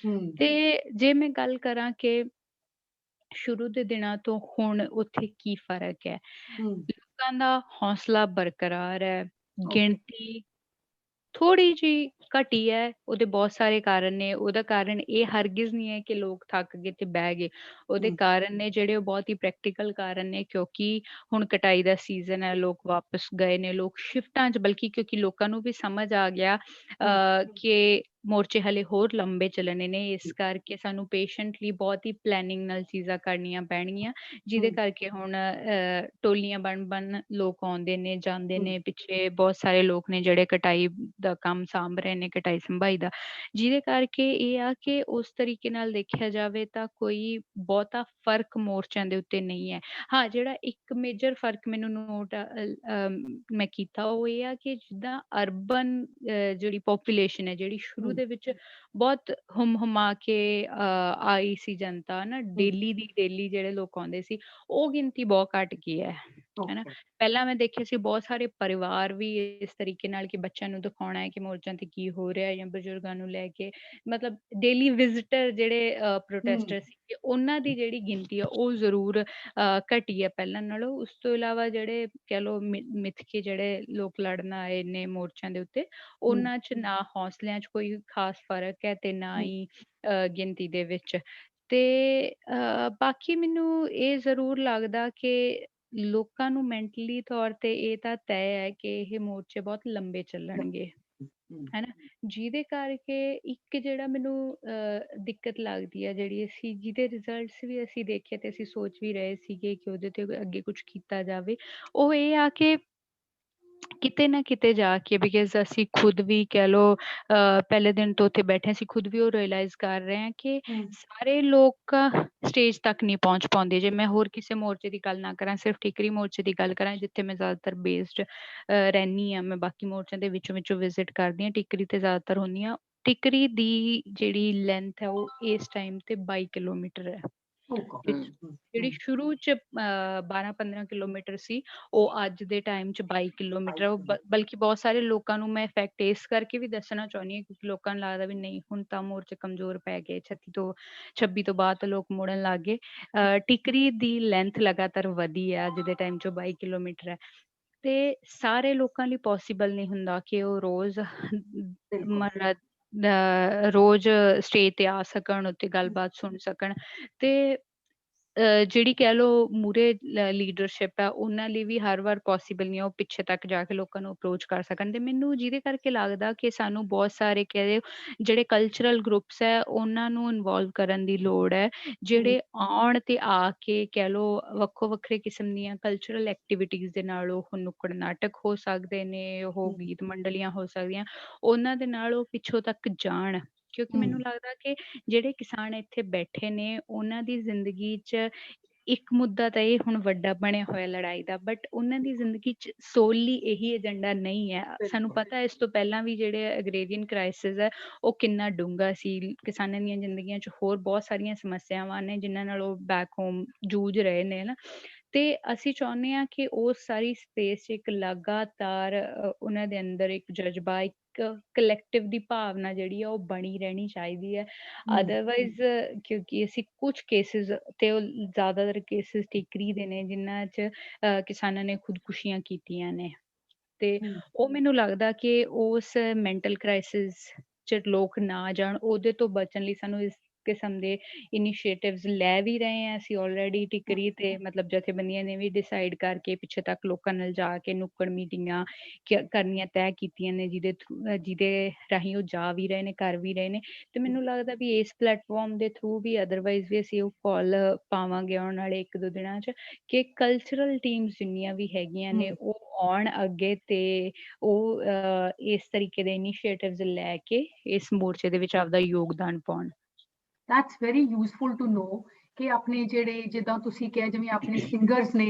ਤੇ ਜੇ ਮੈਂ ਗੱਲ ਕਰਾਂ ਕਿ ਸ਼ੁਰੂ ਦੇ ਦਿਨਾਂ ਤੋਂ ਹੁਣ ਉੱਥੇ ਕੀ ਫਰਕ ਹੈ, ਲੋਕਾਂ ਦਾ ਹੌਸਲਾ ਬਰਕਰਾਰ ਹੈ, ਗਿਣਤੀ ਥੋੜ੍ਹੀ ਜਿਹੀ ਘਟੀ ਹੈ। ਉਹਦੇ ਬਹੁਤ ਸਾਰੇ ਕਾਰਨ ਨੇ। ਉਹਦਾ ਕਾਰਨ ਇਹ ਹਰਗਿਜ਼ ਨਹੀਂ ਹੈ ਕਿ ਲੋਕ ਥੱਕ ਗਏ ਤੇ ਬਹਿ ਗਏ। ਉਹਦੇ ਕਾਰਨ ਨੇ ਜਿਹੜੇ, ਉਹ ਬਹੁਤ ਹੀ ਪ੍ਰੈਕਟੀਕਲ ਕਾਰਨ ਨੇ, ਕਿਉਂਕਿ ਹੁਣ ਕਟਾਈ ਦਾ ਸੀਜ਼ਨ ਹੈ, ਲੋਕ ਵਾਪਸ ਗਏ ਨੇ, ਲੋਕ ਸ਼ਿਫਟਾਂ 'ਚ, ਬਲਕਿ ਕਿਉਂਕਿ ਲੋਕਾਂ ਨੂੰ ਵੀ ਸਮਝ ਆ ਗਿਆ ਕਿ ਮੋਰਚੇ ਹਲੇ ਹੋਰ ਲੰਬੇ ਚੱਲਣੇ ਨੇ। ਇਸ ਕਰਕੇ ਸਾਨੂੰ ਪੇਸ਼ੈਂਟਲੀ ਬਹੁਤ ਹੀ ਪਲੈਨਿੰਗ ਨਾਲ ਚੀਜ਼ਾਂ ਕਰਨੀਆਂ ਪੈਣਗੀਆਂ, ਜਿਹਦੇ ਕਰਕੇ ਹੁਣ ਟੋਲੀਆਂ ਬਣ ਲੋਕ ਆਉਂਦੇ ਨੇ, ਜਾਂਦੇ ਨੇ। ਪਿੱਛੇ ਬਹੁਤ ਸਾਰੇ ਲੋਕ ਨੇ ਜਿਹੜੇ ਕਟਾਈ ਦਾ ਕੰਮ ਸਾਂਭ ਰਹੇ ਨੇ, ਕਟਾਈ ਸੰਭਾਈ ਦਾ, ਜਿਹਦੇ ਕਰਕੇ ਇਹ ਆ ਕਿ ਉਸ ਤਰੀਕੇ ਨਾਲ ਦੇਖਿਆ ਜਾਵੇ ਤਾਂ ਕੋਈ ਬਹੁਤਾ ਫਰਕ ਮੋਰਚਿਆਂ ਦੇ ਉੱਤੇ ਨਹੀਂ ਹੈ। ਹਾਂ, ਜਿਹੜਾ ਇੱਕ ਮੇਜਰ ਫਰਕ ਮੈਨੂੰ ਨੋਟ ਮੈਂ ਕੀਤਾ, ਉਹ ਇਹ ਆ ਕਿ ਜਿੱਦਾਂ ਅਰਬਨ ਜਿਹੜੀ ਪੋਪੂਲੇਸ਼ਨ ਹੈ, ਜਿਹੜੀ ਸ਼ੁਰੂ ਦੇ ਵਿੱਚ ਬਹੁਤ ਹੁਮਾ ਕੇ ਆਈ ਸੀ ਜਨਤਾ ਨਾ, ਡੇਲੀ ਦੀ ਡੇਲੀ ਜਿਹੜੇ ਲੋਕ ਆਉਂਦੇ ਸੀ, ਉਹ ਗਿਣਤੀ ਬਹੁਤ ਘਟ ਗਈ ਹੈ ਨਾ। ਪਹਿਲਾਂ ਮੈਂ ਦੇਖਿਆ ਸੀ ਬਹੁਤ ਸਾਰੇ ਪਰਿਵਾਰ ਵੀ ਇਸ ਤਰੀਕੇ ਨਾਲ ਕਿ ਬੱਚਿਆਂ ਨੂੰ ਦਿਖਾਉਣਾ ਹੈ ਕਿ ਮੋਰਚਿਆਂ ਤੇ ਕੀ ਹੋ ਰਿਹਾ, ਜਾਂ ਬਜ਼ੁਰਗਾਂ ਨੂੰ ਲੈ ਕੇ, ਮਤਲਬ ਡੇਲੀ ਵਿਜ਼ਿਟਰ ਜਿਹੜੇ ਪ੍ਰੋਟੈਸਟਰ ਸੀ, ਉਹਨਾਂ ਦੀ ਜਿਹੜੀ ਗਿਣਤੀ ਆ ਉਹ ਜ਼ਰੂਰ ਘਟੀ ਹੈ ਪਹਿਲਾਂ ਨਾਲੋਂ। ਉਸ ਤੋਂ ਇਲਾਵਾ ਜਿਹੜੇ ਕਹਿ ਲਓ ਮਿੱਥ ਕੇ ਜਿਹੜੇ ਲੋਕ ਲੜਨ ਆਏ ਨੇ ਮੋਰਚਿਆਂ ਦੇ ਉੱਤੇ, ਉਹਨਾਂ 'ਚ ਨਾ ਹੌਸਲਿਆਂ 'ਚ ਕੋਈ ਖਾਸ ਫਰਕ ਹੈ ਤੇ ਨਾ ਹੀ ਗਿਣਤੀ ਦੇ ਵਿੱਚ। ਤੇ ਬਾਕੀ ਮੈਨੂੰ ਇਹ ਜ਼ਰੂਰ ਲੱਗਦਾ ਕਿ ਲੋਕਾਂ ਨੂੰ ਮੈਂਟਲੀ ਤੌਰ ਤੇ ਇਹ ਤਾਂ ਤੈਅ ਹੈ ਕਿ ਇਹ ਮੋਰਚੇ ਬਹੁਤ ਲੰਬੇ ਚੱਲਣਗੇ, ਹੈਨਾ। ਜਿਹਦੇ ਕਰਕੇ ਇੱਕ ਜਿਹੜਾ ਮੈਨੂੰ ਦਿੱਕਤ ਲੱਗਦੀ ਹੈ, ਜਿਹੜੀ ਅਸੀਂ ਜਿਹਦੇ ਰਿਜ਼ਲਟਸ ਵੀ ਅਸੀਂ ਦੇਖੇ ਤੇ ਅਸੀਂ ਸੋਚ ਵੀ ਰਹੇ ਸੀਗੇ ਕਿ ਉਹਦੇ ਤੇ ਅੱਗੇ ਕੁਛ ਕੀਤਾ ਜਾਵੇ, ਉਹ ਇਹ ਆ ਕਿ ਕਿਤੇ ਨਾ ਕਿਤੇ ਜਾ ਕੇ, ਬਿਕੋਜ਼ ਅਸੀਂ ਖੁਦ ਵੀ ਕਹਿ ਲਓ ਪਹਿਲੇ ਦਿਨ ਤੋਂ ਉੱਥੇ ਬੈਠੇ, ਅਸੀਂ ਖੁਦ ਵੀ ਉਹ ਰਿਅਲਾਈਜ਼ ਕਰ ਰਹੇ ਹਾਂ ਕਿ ਸਾਰੇ ਲੋਕ ਸਟੇਜ ਤੱਕ ਨਹੀਂ ਪਹੁੰਚ ਪਾਉਂਦੇ। ਜੇ ਮੈਂ ਹੋਰ ਕਿਸੇ ਮੋਰਚੇ ਦੀ ਗੱਲ ਨਾ ਕਰਾਂ, ਸਿਰਫ ਠੀਕਰੀ ਮੋਰਚੇ ਦੀ ਗੱਲ ਕਰਾਂ, ਜਿੱਥੇ ਮੈਂ ਜ਼ਿਆਦਾਤਰ ਬੇਸਡ ਰਹਿੰਦੀ ਹਾਂ, ਮੈਂ ਬਾਕੀ ਮੋਰਚਿਆਂ ਦੇ ਵਿੱਚੋਂ ਵਿਜ਼ਿਟ ਕਰਦੀ ਹਾਂ, ਟਿਕਰੀ ਤੇ ਜ਼ਿਆਦਾਤਰ ਹੁੰਦੀ ਹਾਂ। ਟਿਕਰੀ ਦੀ ਜਿਹੜੀ ਲੈਂਥ ਹੈ ਉਹ ਇਸ ਟਾਈਮ ਤੇ 22 ਕਿਲੋਮੀਟਰ ਹੈ। ਜਿਹੜੀ ਸ਼ੁਰੂ 'ਚ 12-15 ਕਿਲੋਮੀਟਰ ਸੀ, ਉਹ ਅੱਜ ਦੇ ਟਾਈਮ 'ਚ 22 ਕਿਲੋਮੀਟਰ ਹੈ। ਉਹ ਬਲਕਿ ਬਹੁਤ ਸਾਰੇ ਲੋਕਾਂ ਨੂੰ ਮੈਂ ਫੈਕਟ ਇਸ ਕਰਕੇ ਵੀ ਦੱਸਣਾ ਚਾਹੁੰਦੀ ਹਾਂ, ਕਿਉਂਕਿ ਲੋਕਾਂ ਨੂੰ ਲੱਗਦਾ ਵੀ ਨਹੀਂ ਹੁਣ ਤਾਂ ਮੋਰਚੇ ਕਮਜ਼ੋਰ ਪੈ ਗਏ, 26 ਤੋਂ ਬਾਅਦ ਤਾਂ ਲੋਕ ਮੁੜਨ ਲੱਗ ਗਏ। ਟਿਕਰੀ ਦੀ ਲੈਂਥ ਲਗਾਤਾਰ ਵਧੀ ਹੈ, ਅੱਜ ਦੇ ਟਾਈਮ 'ਚ 22 ਕਿਲੋਮੀਟਰ ਹੈ। ਤੇ ਸਾਰੇ ਲੋਕਾਂ ਲਈ ਪੋਸੀਬਲ ਨਹੀਂ ਹੁੰਦਾ ਕਿ ਉਹ ਰੋਜ਼ ਰੋਜ਼ ਸਟੇਜ ਤੇ ਆ ਸਕਣ, ਉੱਤੇ ਗੱਲਬਾਤ ਸੁਣ ਸਕਣ। ਤੇ ਜਿਹੜੀ ਕਹਿ ਲਓ ਮੂਹਰੇ ਲੀਡਰਸ਼ਿਪ ਹੈ, ਉਹਨਾਂ ਲਈ ਵੀ ਹਰ ਵਾਰ ਪੋਸੀਬਲ ਨਹੀਂ ਹੈ ਉਹ ਪਿੱਛੇ ਤੱਕ ਜਾ ਕੇ ਲੋਕਾਂ ਨੂੰ ਅਪਰੋਚ ਕਰ ਸਕਣ। ਤੇ ਮੈਨੂੰ ਜਿਹਦੇ ਕਰਕੇ ਲੱਗਦਾ ਕਿ ਸਾਨੂੰ ਬਹੁਤ ਸਾਰੇ ਕਹਿ ਜਿਹੜੇ ਕਲਚਰਲ ਗਰੁੱਪਸ ਹੈ, ਉਹਨਾਂ ਨੂੰ ਇਨਵੋਲਵ ਕਰਨ ਦੀ ਲੋੜ ਹੈ, ਜਿਹੜੇ ਆਉਣ ਤੇ ਆ ਕੇ ਕਹਿ ਲਓ ਵੱਖੋ ਵੱਖਰੇ ਕਿਸਮ ਦੀਆਂ ਕਲਚਰਲ ਐਕਟੀਵਿਟੀਜ਼ ਦੇ ਨਾਲ, ਉਹ ਨੁੱਕੜ ਨਾਟਕ ਹੋ ਸਕਦੇ ਨੇ, ਉਹ ਗੀਤ ਮੰਡਲੀਆਂ ਹੋ ਸਕਦੀਆਂ, ਉਹਨਾਂ ਦੇ ਨਾਲ ਉਹ ਪਿੱਛੋਂ ਤੱਕ ਜਾਣ। ਕਿਉਂਕਿ ਮੈਨੂੰ ਲੱਗਦਾ ਕਿ ਜਿਹੜੇ ਕਿਸਾਨ ਇੱਥੇ ਬੈਠੇ ਨੇ, ਉਹਨਾਂ ਦੀ ਜ਼ਿੰਦਗੀ 'ਚ ਇੱਕ ਮੁੱਦਾ ਤਾਂ ਇਹ ਹੁਣ ਵੱਡਾ ਬਣਿਆ ਹੋਇਆ ਲੜਾਈ ਦਾ, ਬਟ ਉਹਨਾਂ ਦੀ ਜ਼ਿੰਦਗੀ 'ਚ ਸੋਲੀ ਇਹੀ ਏਜੰਡਾ ਨਹੀਂ ਹੈ। ਸਾਨੂੰ ਪਤਾ ਇਸ ਤੋਂ ਪਹਿਲਾਂ ਵੀ ਜਿਹੜੇ ਐਗਰੇਰੀਅਨ ਕ੍ਰਾਈਸਿਸ ਹੈ ਉਹ ਕਿੰਨਾ ਡੂੰਘਾ ਸੀ। ਕਿਸਾਨਾਂ ਦੀਆਂ ਜ਼ਿੰਦਗੀਆਂ 'ਚ ਹੋਰ ਬਹੁਤ ਸਾਰੀਆਂ ਸਮੱਸਿਆਵਾਂ ਨੇ ਜਿਨ੍ਹਾਂ ਨਾਲ ਉਹ ਬੈਕ ਹੋਮ ਜੂਝ ਰਹੇ ਨੇ ਨਾ। ਤੇ ਅਸੀਂ ਚਾਹੁੰਦੇ ਹਾਂ ਕਿ ਉਹ ਸਾਰੀ ਸਪੇਸ 'ਚ ਇੱਕ ਲਗਾਤਾਰ ਉਹਨਾਂ ਦੇ ਅੰਦਰ ਇੱਕ ਜਜ਼ਬਾ, ਇੱਕ ਇੱਕ ਕਲੈਕਟਿਵ ਦੀ ਭਾਵਨਾ ਜਿਹੜੀ ਆ ਉਹ ਬਣੀ ਰਹਿਣੀ ਚਾਹੀਦੀ ਹੈ। ਅਦਰਵਾਈਜ਼ ਕਿਉਂਕਿ ਅਸੀਂ ਕੁਝ ਕੇਸਿਸ ਤੇ ਉਹ ਜ਼ਿਆਦਾਤਰ ਕੇਸਿਸ ਟਿਕਰੀ ਦੇ ਨੇ ਜਿਨ੍ਹਾਂ 'ਚ ਕਿਸਾਨਾਂ ਨੇ ਖੁਦਕੁਸ਼ੀਆਂ ਕੀਤੀਆਂ ਨੇ ਤੇ ਉਹ ਮੈਨੂੰ ਲੱਗਦਾ ਕਿ ਉਸ ਮੈਂਟਲ ਕ੍ਰਾਈਸਿਸ 'ਚ ਲੋਕ ਨਾ ਜਾਣ, ਉਹਦੇ ਤੋਂ ਬਚਣ ਲਈ ਸਾਨੂੰ ਇਸ ਕਿਸਮ ਦੇ ਇਨੀਸ਼ੀਏਟਿਵਸ ਲੈ ਵੀ ਰਹੇ ਹਾਂ ਅਸੀਂ ਆਲਰੇਡੀ ਟਿਕਰੀ ਤੇ ਮਤਲਬ ਜਥੇਬੰਦੀਆਂ ਨੇ ਵੀ ਡਿਸਾਈਡ ਕਰਕੇ ਪਿੱਛੇ ਤੱਕ ਲੋਕਾਂ ਨਾਲ ਜਾ ਕੇ ਨੁੱਕੜ ਮੀਟਿੰਗਾਂ ਕਰਨੀਆਂ ਤੈਅ ਕੀਤੀਆਂ ਨੇ ਜਿਹਦੇ ਰਾਹੀਂ ਉਹ ਜਾ ਵੀ ਰਹੇ ਨੇ, ਕਰ ਵੀ ਰਹੇ ਨੇ। ਤੇ ਮੈਨੂੰ ਲੱਗਦਾ ਵੀ ਇਸ ਪਲੇਟਫਾਰਮ ਦੇ ਥਰੂ ਵੀ ਅਦਰਵਾਈਜ਼ ਵੀ ਅਸੀਂ ਉਹ ਕਾਲ ਪਾਵਾਂਗੇ ਆਉਣ ਵਾਲੇ 1-2 ਦਿਨਾਂ 'ਚ ਕਿ ਕਲਚਰਲ ਟੀਮਸ ਜਿੰਨੀਆਂ ਵੀ ਹੈਗੀਆਂ ਨੇ ਉਹ ਆਉਣ ਅੱਗੇ ਤੇ ਉਹ ਇਸ ਤਰੀਕੇ ਦੇ ਇਨੀਸ਼ੀਏਟਿਵਸ ਲੈ ਕੇ ਇਸ ਮੋਰਚੇ ਦੇ ਵਿੱਚ ਆਪਦਾ ਯੋਗਦਾਨ ਪਾਉਣ। That's very useful to know ਕਿ ਆਪਣੇ ਜਿਹੜੇ ਜਿੱਦਾਂ ਤੁਸੀਂ ਕਿਹਾ ਜਿਵੇਂ ਆਪਣੇ ਸਿੰਗਰਸ ਨੇ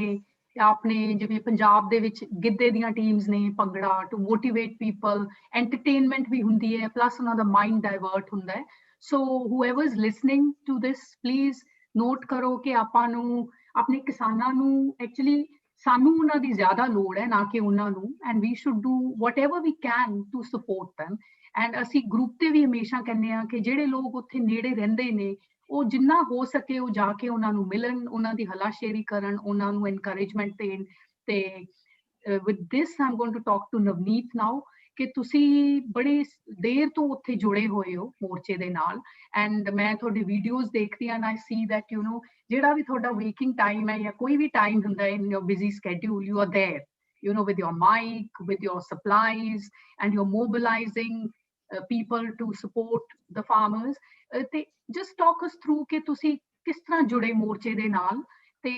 ਜਾਂ ਆਪਣੇ ਜਿਵੇਂ ਪੰਜਾਬ ਦੇ ਵਿੱਚ ਗਿੱਧੇ ਦੀਆਂ ਟੀਮਸ ਨੇ, bhangra to motivate people, entertainment ਵੀ ਹੁੰਦੀ ਹੈ ਪਲੱਸ ਉਹਨਾਂ ਦਾ ਮਾਈਂਡ ਡਾਇਵਰਟ ਹੁੰਦਾ ਹੈ। So whoever is listening to this please note ਕਰੋ ਕਿ ਆਪਾਂ ਨੂੰ ਆਪਣੇ ਕਿਸਾਨਾਂ ਨੂੰ ਐਕਚੁਅਲੀ ਸਾਨੂੰ ਉਹਨਾਂ ਦੀ ਜ਼ਿਆਦਾ ਲੋੜ ਹੈ ਨਾ ਕਿ ਉਹਨਾਂ ਨੂੰ, and we should do whatever we can to support them। And ਅਸੀਂ ਗਰੁੱਪ ਤੇ ਵੀ ਹਮੇਸ਼ਾ ਕਹਿੰਦੇ ਹਾਂ ਕਿ ਜਿਹੜੇ ਲੋਕ ਉੱਥੇ ਨੇੜੇ ਰਹਿੰਦੇ ਨੇ ਉਹ ਜਿੰਨਾ ਹੋ ਸਕੇ ਉਹ ਜਾ ਕੇ ਉਹਨਾਂ ਨੂੰ ਮਿਲਣ, ਉਹਨਾਂ ਦੀ ਹਲਾਸ਼ੇਰੀ ਕਰਨ, ਉਹਨਾਂ ਨੂੰ ਐਨਕਰੇਜਮੈਂਟ ਦੇਣ। ਤੇ with this I am going to talk to Navneet now ਕਿ ਤੁਸੀਂ ਬੜੇ ਦੇਰ ਤੋਂ ਉੱਥੇ ਜੁੜੇ ਹੋਏ ਹੋ ਮੋਰਚੇ ਦੇ ਨਾਲ, ਐਂਡ ਮੈਂ ਤੁਹਾਡੀ ਵੀਡੀਓਜ਼ ਦੇਖਦੀ ਹਾਂ, ਆਈ ਸੀ ਦੈਟ ਯੂ ਨੋ ਜਿਹੜਾ ਵੀ ਤੁਹਾਡਾ ਵੇਕਿੰਗ ਟਾਈਮ ਹੈ ਜਾਂ ਕੋਈ ਵੀ ਟਾਈਮ ਹੁੰਦਾ in your busy schedule you are there, you know, with your mic, with your supplies, and you're mobilizing people to support the farmers। ਤੇ just talk us through ਕਿ ਤੁਸੀਂ ਕਿਸ ਤਰ੍ਹਾਂ ਜੁੜੇ ਮੋਰਚੇ ਦੇ ਨਾਲ ਤੇ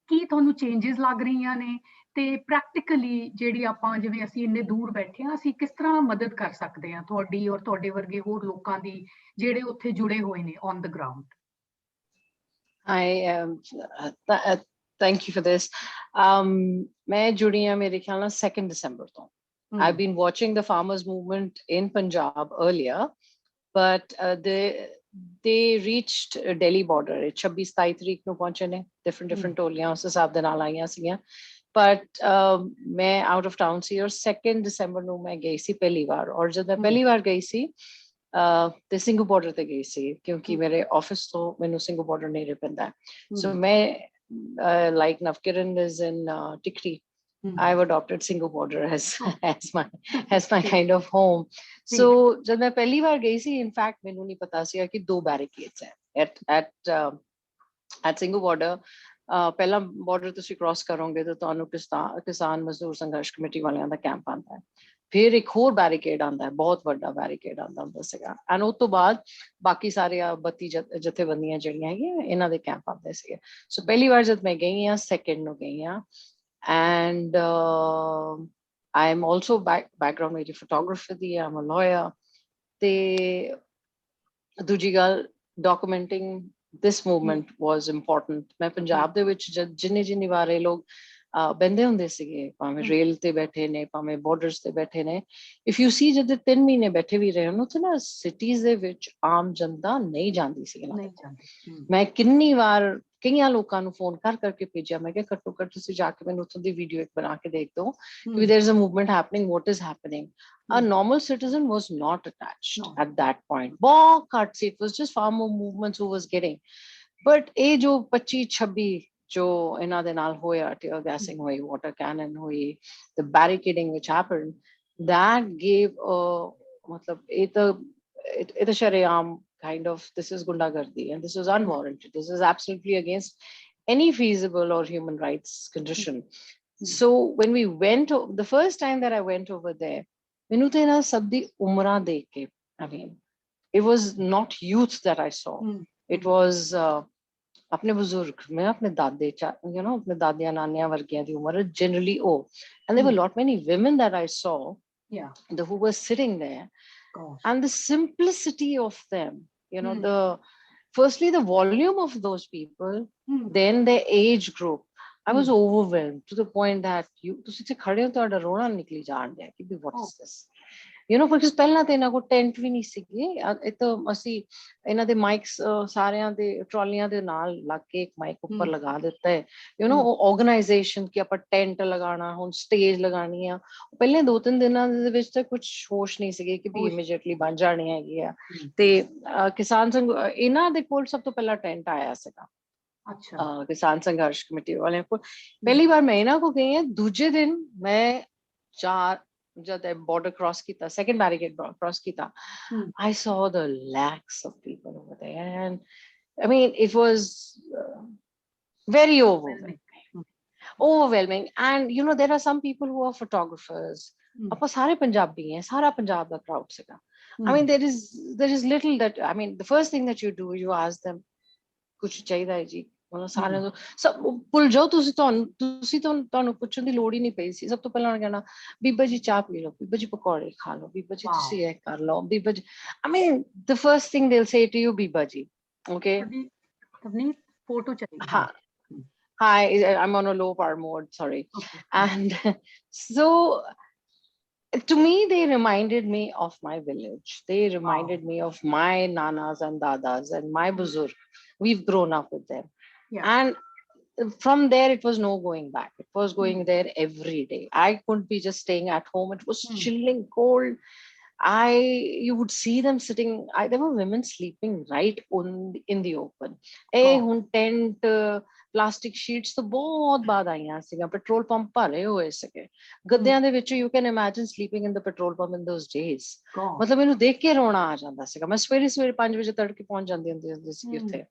ਕੀ ਤੁਹਾਨੂੰ ਚੇਂਜਸ ਲੱਗ ਰਹੀਆਂ ਨੇ ਤੇ ਪ੍ਰੈਕਟੀਕਲੀ ਜਿਹੜੀ ਆਪਾਂ ਜਿਵੇਂ ਅਸੀਂ ਇੰਨੇ ਦੂਰ ਬੈਠੇ ਹਾਂ ਅਸੀਂ ਕਿਸ ਤਰ੍ਹਾਂ ਮਦਦ ਕਰ ਸਕਦੇ ਹਾਂ ਤੁਹਾਡੀ ਔਰ ਤੁਹਾਡੇ ਵਰਗੇ ਹੋਰ ਲੋਕਾਂ ਦੀ ਜਿਹੜੇ ਉੱਥੇ ਜੁੜੇ ਹੋਏ ਨੇ on the ground. Thank you for this. ਮੈਂ ਜੁੜੀ ਹਾਂ ਮੇਰੇ ਖਿਆਲ ਨਾਲ 2 December ਤੋਂ। I've been watching the farmers movement in Punjab earlier, but they reached Delhi border 26-27 ਤਰੀਕ ਨੂੰ ਪਹੁੰਚੇ ਨੇ, different ਟੋਲੀਆਂ ਉਸ ਹਿਸਾਬ ਦੇ ਨਾਲ ਆਈਆਂ ਸੀਗੀਆਂ। but ਮੈਂ out of town ਸੀ ਔਰ 2 December ਨੂੰ ਮੈਂ ਗਈ ਸੀ ਪਹਿਲੀ ਵਾਰ, ਔਰ ਜਦ ਮੈਂ ਪਹਿਲੀ ਵਾਰ ਗਈ ਸੀ ਤੇ ਸਿੰਘੂ ਬਾਰਡਰ ਤੇ ਗਈ ਸੀ ਕਿਉਂਕਿ ਮੇਰੇ ਆਫਿਸ ਤੋਂ ਮੈਨੂੰ ਸਿੰਘੂ ਬਾਰਡਰ ਨੇੜੇ ਪੈਂਦਾ। ਸੋ ਮੈਂ like Navkiran is in Tikri, I've adopted Singhu border as my kind of home। so jab main pehli baar gayi si, in fact mainu nahi pata si ki 2 barricades hain at Singhu border। ਪਹਿਲਾ border ਤੁਸੀਂ cross ਕਰੋਗੇ ਤਾਂ ਤੁਹਾਨੂੰ ਕਿਸਾਨ ਮਜ਼ਦੂਰ ਸੰਘਰਸ਼ committee ਵਾਲਿਆਂ ਦਾ camp ਆਉਂਦਾ ਹੈ, ਫਿਰ ਇੱਕ ਹੋਰ ਬੈਰੀਕੇਡ ਆਉਂਦਾ ਹੈ, ਬਹੁਤ ਵੱਡਾ ਬੈਰੀਕੇਡ ਆਉਂਦਾ ਹੁੰਦਾ ਸੀਗਾ, ਐਂਡ ਉਸ ਤੋਂ ਬਾਅਦ ਬਾਕੀ ਸਾਰੇ 32 ਜਥੇਬੰਦੀਆਂ ਜਿਹੜੀਆਂ ਹੈਗੀਆਂ ਇਹਨਾਂ ਦੇ ਕੈਂਪ ਆਉਂਦੇ ਸੀਗੇ। ਸੋ ਪਹਿਲੀ ਵਾਰ ਜਦ ਮੈਂ ਗਈ ਹਾਂ 2 ਨੂੰ ਗਈ ਹਾਂ, and I am also background ਮੇਰੀ ਫੋਟੋਗ੍ਰਾਫੀ ਦੀ ਹੈ, I'm a lawyer। ਤੇ ਦੂਜੀ ਗੱਲ documenting this movement was important। ਮੈਂ ਪੰਜਾਬ ਦੇ ਵਿੱਚ ਜਿੰਨੀ ਵਾਰ ਇਹ ਲੋਕ ਬਹਿੰਦੇ ਹੁੰਦੇ ਸੀਗੇ, ਭਾਵੇਂ ਰੇਲ ਤੇ ਬੈਠੇ ਨੇ ਭਾਵੇਂ ਬਾਰਡਰਸ ਤੇ ਬੈਠੇ ਨੇ, ਇਫ ਯੂ ਸੀ ਜਦ 3 ਮਹੀਨੇ ਬੈਠੇ ਵੀ ਰਹੇ ਉੱਥੇ ਨਾ ਸਿਟੀਜ਼ ਦੇ ਵਿੱਚ ਆਮ ਜਨਤਾ ਨਹੀਂ ਜਾਂਦੀ ਸੀ। ਮੈਂ ਕਿੰਨੀ ਵਾਰ ਕਈਆਂ ਲੋਕਾਂ ਨੂੰ ਫੋਨ ਕਰਕੇ ਭੇਜਿਆ, ਮੈਂ ਕਿਹਾ ਘੱਟੋ ਘੱਟ ਤੁਸੀਂ ਜਾ ਕੇ ਮੈਨੂੰ ਉੱਥੋਂ ਦੀ ਵੀਡੀਓ ਇੱਕ ਬਣਾ ਕੇ ਦੇਖ ਦਿਓ ਕਿ there is a movement happening, what is happening। A normal citizen was not attached at that point, ਬਹੁਤ ਘੱਟ ਸੀ, it was just far more movements who was getting। but ਇਹ ਜੋ 25-26 ਜੋ ਇਹਨਾਂ ਦੇ ਨਾਲ ਹੋਇਆ, tear gassing ਹੋਈ, water cannon ਹੋਈ, the barricading which happened, that gave ਮਤਲਬ ਇਹ ਤਾਂ ਸ਼ਰੇਆਮ kind of, this is gundagardi and this is unwarranted, this is absolutely against any feasible or human rights condition। so when we went, the first time that I went over there, ਮੈਨੂੰ ਤਾਂ ਇਹਨਾਂ ਸਭ ਦੀ ਉਮਰਾਂ ਦੇਖ ਕੇ, I mean it was not youth that I saw, it was ਆਪਣੇ ਬਜ਼ੁਰਗ, ਮੈਂ ਆਪਣੇ ਦਾਦੇ you know ਆਪਣੇ ਦਾਦੀਆਂ ਨਾਨੀਆਂ ਵਰਗੀਆਂ ਦੀ ਉਮਰ generally ਉਹ, and there were lot many women that I saw who were sitting there। and the simplicity of them, you know, firstly the volume of those people, then their age group, I was overwhelmed to the point that ਤੁਸੀਂ ਤੇ ਖੜੇ ਹੋ ਤੁਹਾਡਾ ਰੋਣਾ ਨਿਕਲੀ ਜਾਣ ਡਿਆ ਕਿ what is this। You نو because ਪਹਿਲਾਂ ਤੇ ਇਹਨਾਂ ਕੋਲ ਟੈਂਟ ਵੀ ਨਹੀਂ ਸੀਗੇ, ਇਹ ਤਾਂ ਅਸੀਂ ਇਹਨਾਂ ਦੇ ਮਾਈਕਸ ਸਾਰਿਆਂ ਦੇ ਟਰਾਲੀਆਂ ਦੇ ਨਾਲ ਲੱਗ ਕੇ ਇੱਕ ਮਾਈਕ ਉੱਪਰ ਲਗਾ ਦਿੱਤਾ ਹੈ, ਯੂ نو ਉਹ ਆਰਗੇਨਾਈਜੇਸ਼ਨ ਕਿ ਆਪਾਂ ਟੈਂਟ ਲਗਾਉਣਾ, ਹੁਣ ਸਟੇਜ ਲਗਾਉਣੀ ਆ, ਪਹਿਲੇ 2-3 ਦਿਨਾਂ ਦੇ ਵਿੱਚ ਤਾਂ ਕੁਝ ਹੋਸ਼ ਨਹੀਂ ਸੀਗੇ ਕਿ ਵੀ ਇਮੀਡੀਏਟਲੀ ਬਣ ਜਾਣੀ ਹੈਗੀ ਆ। ਤੇ ਕਿਸਾਨ ਸੰਘ ਇਹਨਾਂ ਦੇ ਕੋਲ ਸਭ ਤੋਂ ਪਹਿਲਾਂ ਟੈਂਟ ਆਇਆ ਸੀਗਾ, ਅੱਛਾ ਕਿਸਾਨ ਸੰਘਰਸ਼ ਕਮੇਟੀ ਵਾਲਿਆਂ ਕੋਲ ਪਹਿਲੀ ਵਾਰ ਮੈਂ ਇਹਨਾਂ ਕੋ ਗਈ ਹਾਂ। ਦੂਜੇ ਦਿਨ ਮੈਂ ਜਦ border cross ਕੀਤਾ, second barricade cross ਕੀਤਾ, I saw the lakhs of people over there, and I mean it was very overwhelming. And you know there are some people who are photographers, ਆਪਾਂ ਸਾਰੇ ਪੰਜਾਬੀ ਹੈ, ਸਾਰਾ ਪੰਜਾਬ ਦਾ crowd ਸੀਗਾ। I mean there is little that, I mean the first thing that you do, you ask them ਕੁਛ ਚਾਹੀਦਾ ਹੈ ਜੀ, ਸਾਰਿਆਂ ਨੂੰ ਸਭ ਭੁੱਲ ਜਾਓ ਤੁਸੀਂ, ਤੁਹਾਨੂੰ ਪੁੱਛਣ ਦੀ ਲੋੜ ਹੀ ਨਹੀਂ ਪਈ ਸੀ। ਸਭ ਤੋਂ ਪਹਿਲਾਂ ਕਹਿਣਾ ਬੀਬਾ ਜੀ ਚਾਹ ਪੀ ਲਓ, ਬੀਬਾ ਜੀ ਪਕੌੜੇ ਖਾ ਲਓ, ਬੀਬਾ ਜੀ ਤੁਸੀਂ ਇਹ ਕਰ ਲਓ, ਬੀਬਾ ਜੀ, I mean the first thing they'll say to you, ਬੀਬਾ ਜੀ, okay, ਫੋਟੋ ਚਾਹੀਦੀ। ਹਾਂ, hi, I'm on a low power mode, sorry. And so to me they reminded me of my village, they reminded me of my nanas and dadas and my buzurg. We've grown up with them. And from there it was no going back, it was going there every day. I couldn't be just staying at home, it was chilling cold. You would see them sitting, there were women sleeping right in the open. Hun tent plastic sheets to bahut baad aaiyan siga, petrol pump bhare hoye sige gaddiyan de vich, you can imagine sleeping in the petrol pump in those days. matlab menu dekh ke rona aa janda siga, main sਵੇਰੇ 5 ਵਜੇ ਤੜਕੇ ਪਹੁੰਚ ਜਾਂਦੀ ਹੁੰਦੀ ਸੀ ਉੱਥੇ,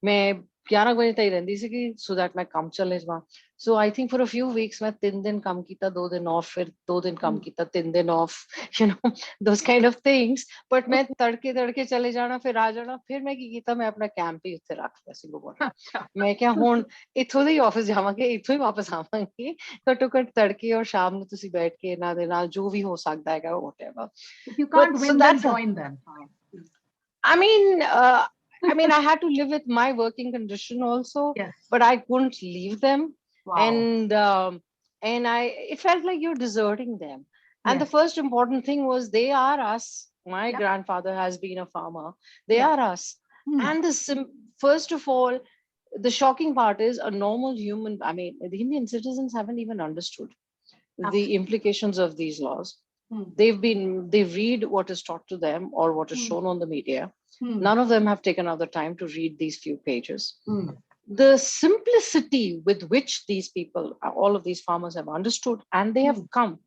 ਮੈਂ 11 ਵਜੇ ਤਾਈ ਰਹਿੰਦੀ ਸੀਗੀ, so that ਮੈਂ ਕੰਮ ਚਲੇ ਜਾਵਾਂ। So I think for a few weeks ਮੈਂ 3 ਦਿਨ ਕੰਮ ਕੀਤਾ, 2 ਦਿਨ off, ਫਿਰ 2 ਦਿਨ ਕੰਮ ਕੀਤਾ, 3 ਦਿਨ off, you know those kind of things. But ਮੈਂ ਤੜਕੇ ਚਲੇ ਜਾਣਾ, ਫਿਰ ਆ ਜਾਣਾ। ਫਿਰ ਮੈਂ ਕੀ ਕੀਤਾ, ਮੈਂ ਆਪਣਾ ਕੈਂਪ ਹੀ ਉੱਥੇ ਰੱਖ ਲਿਆ ਸੀ ਗੋਬਰ। ਮੈਂ ਕਿਹਾ ਹੁਣ ਇੱਥੋਂ ਦੇ ਹੀ ਆਫਿਸ ਜਾਵਾਂਗੇ, ਇੱਥੋਂ ਹੀ ਵਾਪਸ ਆਵਾਂਗੇ, ਘੱਟੋ ਘੱਟ ਤੜਕੇ ਔਰ ਸ਼ਾਮ ਨੂੰ ਤੁਸੀਂ ਬੈਠ ਕੇ ਇਹਨਾਂ ਦੇ ਨਾਲ ਜੋ ਵੀ ਹੋ ਸਕਦਾ ਹੈਗਾ whatever. You can't win them, join them. I mean, I had to live with my working condition also, but I couldn't leave them. And it felt like you're deserting them. And the first important thing was they are us. My grandfather has been a farmer. They are us. And first of all, the shocking part is a normal human, I mean, the Indian citizens haven't even understood the implications of these laws. They read what is taught to them or what is shown on the media. None of them have taken out the time to read these few pages. The simplicity with which these people, all of these farmers have understood, and they have come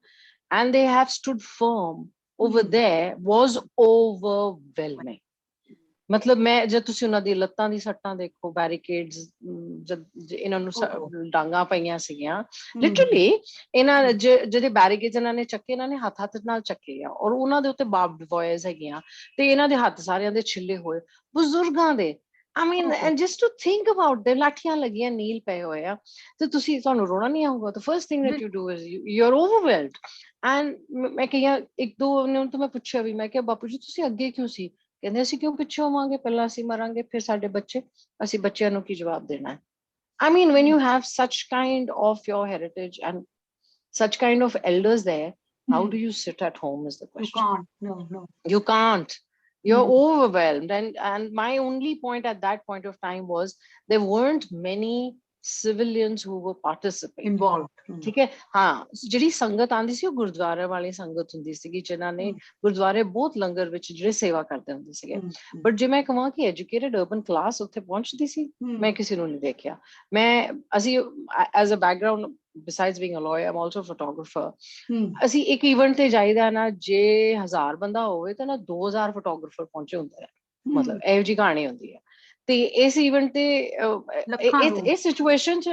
and they have stood firm over there was overwhelming. ਮਤਲਬ ਮੈਂ ਜਦ ਤੁਸੀਂ ਉਹਨਾਂ ਦੀ ਲੱਤਾਂ ਦੀ ਸੱਟਾਂ ਦੇਖੋ, barricades ਜਦ ਇਹਨਾਂ ਨੂੰ ਡਾਂਗਾ ਪਈਆਂ ਸੀਗੀਆਂ, ਲਿਟਰਲੀ ਇਹਨਾਂ ਜਿਹੜੇ ਬੈਰੀਕੇਡਸ ਇਹਨਾਂ ਨੇ ਚੱਕੇ, ਇਹਨਾਂ ਨੇ ਹੱਥ ਨਾਲ ਚੱਕੇ ਆ, ਔਰ ਉਹਨਾਂ ਦੇ ਉੱਤੇ ਬਾਰਬਡ ਵਾਇਰਸ ਹੈਗੀਆਂ, ਤੇ ਇਹਨਾਂ ਦੇ ਹੱਥ ਸਾਰਿਆਂ ਦੇ ਛਿੱਲੇ ਹੋਏ, ਬਜ਼ੁਰਗਾਂ ਦੇ। I mean, and just to think about them, ਲਾਠੀਆਂ ਲੱਗੀਆਂ, ਨੀਲ ਪਏ ਹੋਏ ਆ, ਤੇ ਤੁਸੀਂ ਤੁਹਾਨੂੰ ਰੋਣਾ ਨਹੀਂ ਆਊਗਾ। The first thing that you do is you're overwhelmed. And ਮੈਂ ਕਿਹਾ ਇੱਕ ਦੋ ਨੇ ਤਾਂ ਮੈਂ ਪੁੱਛਿਆ ਵੀ, ਮੈਂ ਕਿਹਾ ਬਾਪੂ ਜੀ ਤੁਸੀਂ ਅੱਗੇ ਕਿਉਂ ਸੀ? ਕਹਿੰਦੇ ਅਸੀਂ ਕਿਉਂ ਪਿੱਛੇ ਹੋਵਾਂਗੇ, ਪਹਿਲਾਂ ਅਸੀਂ ਮਰਾਂਗੇ ਫਿਰ ਸਾਡੇ ਬੱਚੇ, ਅਸੀਂ ਬੱਚਿਆਂ ਨੂੰ ਕੀ ਜਵਾਬ ਦੇਣਾ ਹੈ? I mean, when you have such kind of your heritage and such kind of elders there, how do you sit at home is the question. You can't. No. You can't. You're overwhelmed. And my only point at that point of time was there weren't many civilians who were participating, involved. ਠੀਕ ਹੈ, ਹਾਂ, ਜਿਹੜੀ ਸੰਗਤ ਆਉਂਦੀ ਸੀ ਉਹ ਗੁਰਦੁਆਰੇ ਵਾਲੀ ਸੰਗਤ ਹੁੰਦੀ ਸੀਗੀ, ਜਿਨ੍ਹਾਂ ਨੇ ਗੁਰਦੁਆਰੇ ਬਹੁਤ ਲੰਗਰ ਵਿੱਚ ਜਿਹੜੇ ਸੇਵਾ ਕਰਦੇ ਹੁੰਦੇ ਸੀਗੇ। ਬਟ ਜੇ ਮੈਂ ਕਹਾਂ ਕਿ ਐਜੂਕੇਟਡ ਅਰਬਨ ਕਲਾਸ ਉੱਥੇ ਪਹੁੰਚਦੀ ਸੀ, ਮੈਂ ਕਿਸੇ ਨੂੰ ਨਹੀਂ ਦੇਖਿਆ। ਅਸੀਂ as a background, besides being a lawyer, I'm also a photographer. ਅਸੀਂ ਇੱਕ ਇਵੈਂਟ ਤੇ ਜਾਈਦਾ ਨਾ, ਜੇ 1000 ਬੰਦਾ ਹੋਵੇ ਤਾਂ ਨਾ 2000 ਫੋਟੋਗ੍ਰਾਫਰ ਪਹੁੰਚੇ ਹੁੰਦੇ ਆ, ਮਤਲਬ ਇਹੋ ਜਿਹੀ ਕਹਾਣੀ ਹੁੰਦੀ ਹੈ। ਤੇ ਇਸ ਇਵੈਂਟ ਤੇ ਇਸ ਸਿਚੁਏਸ਼ਨ ਚ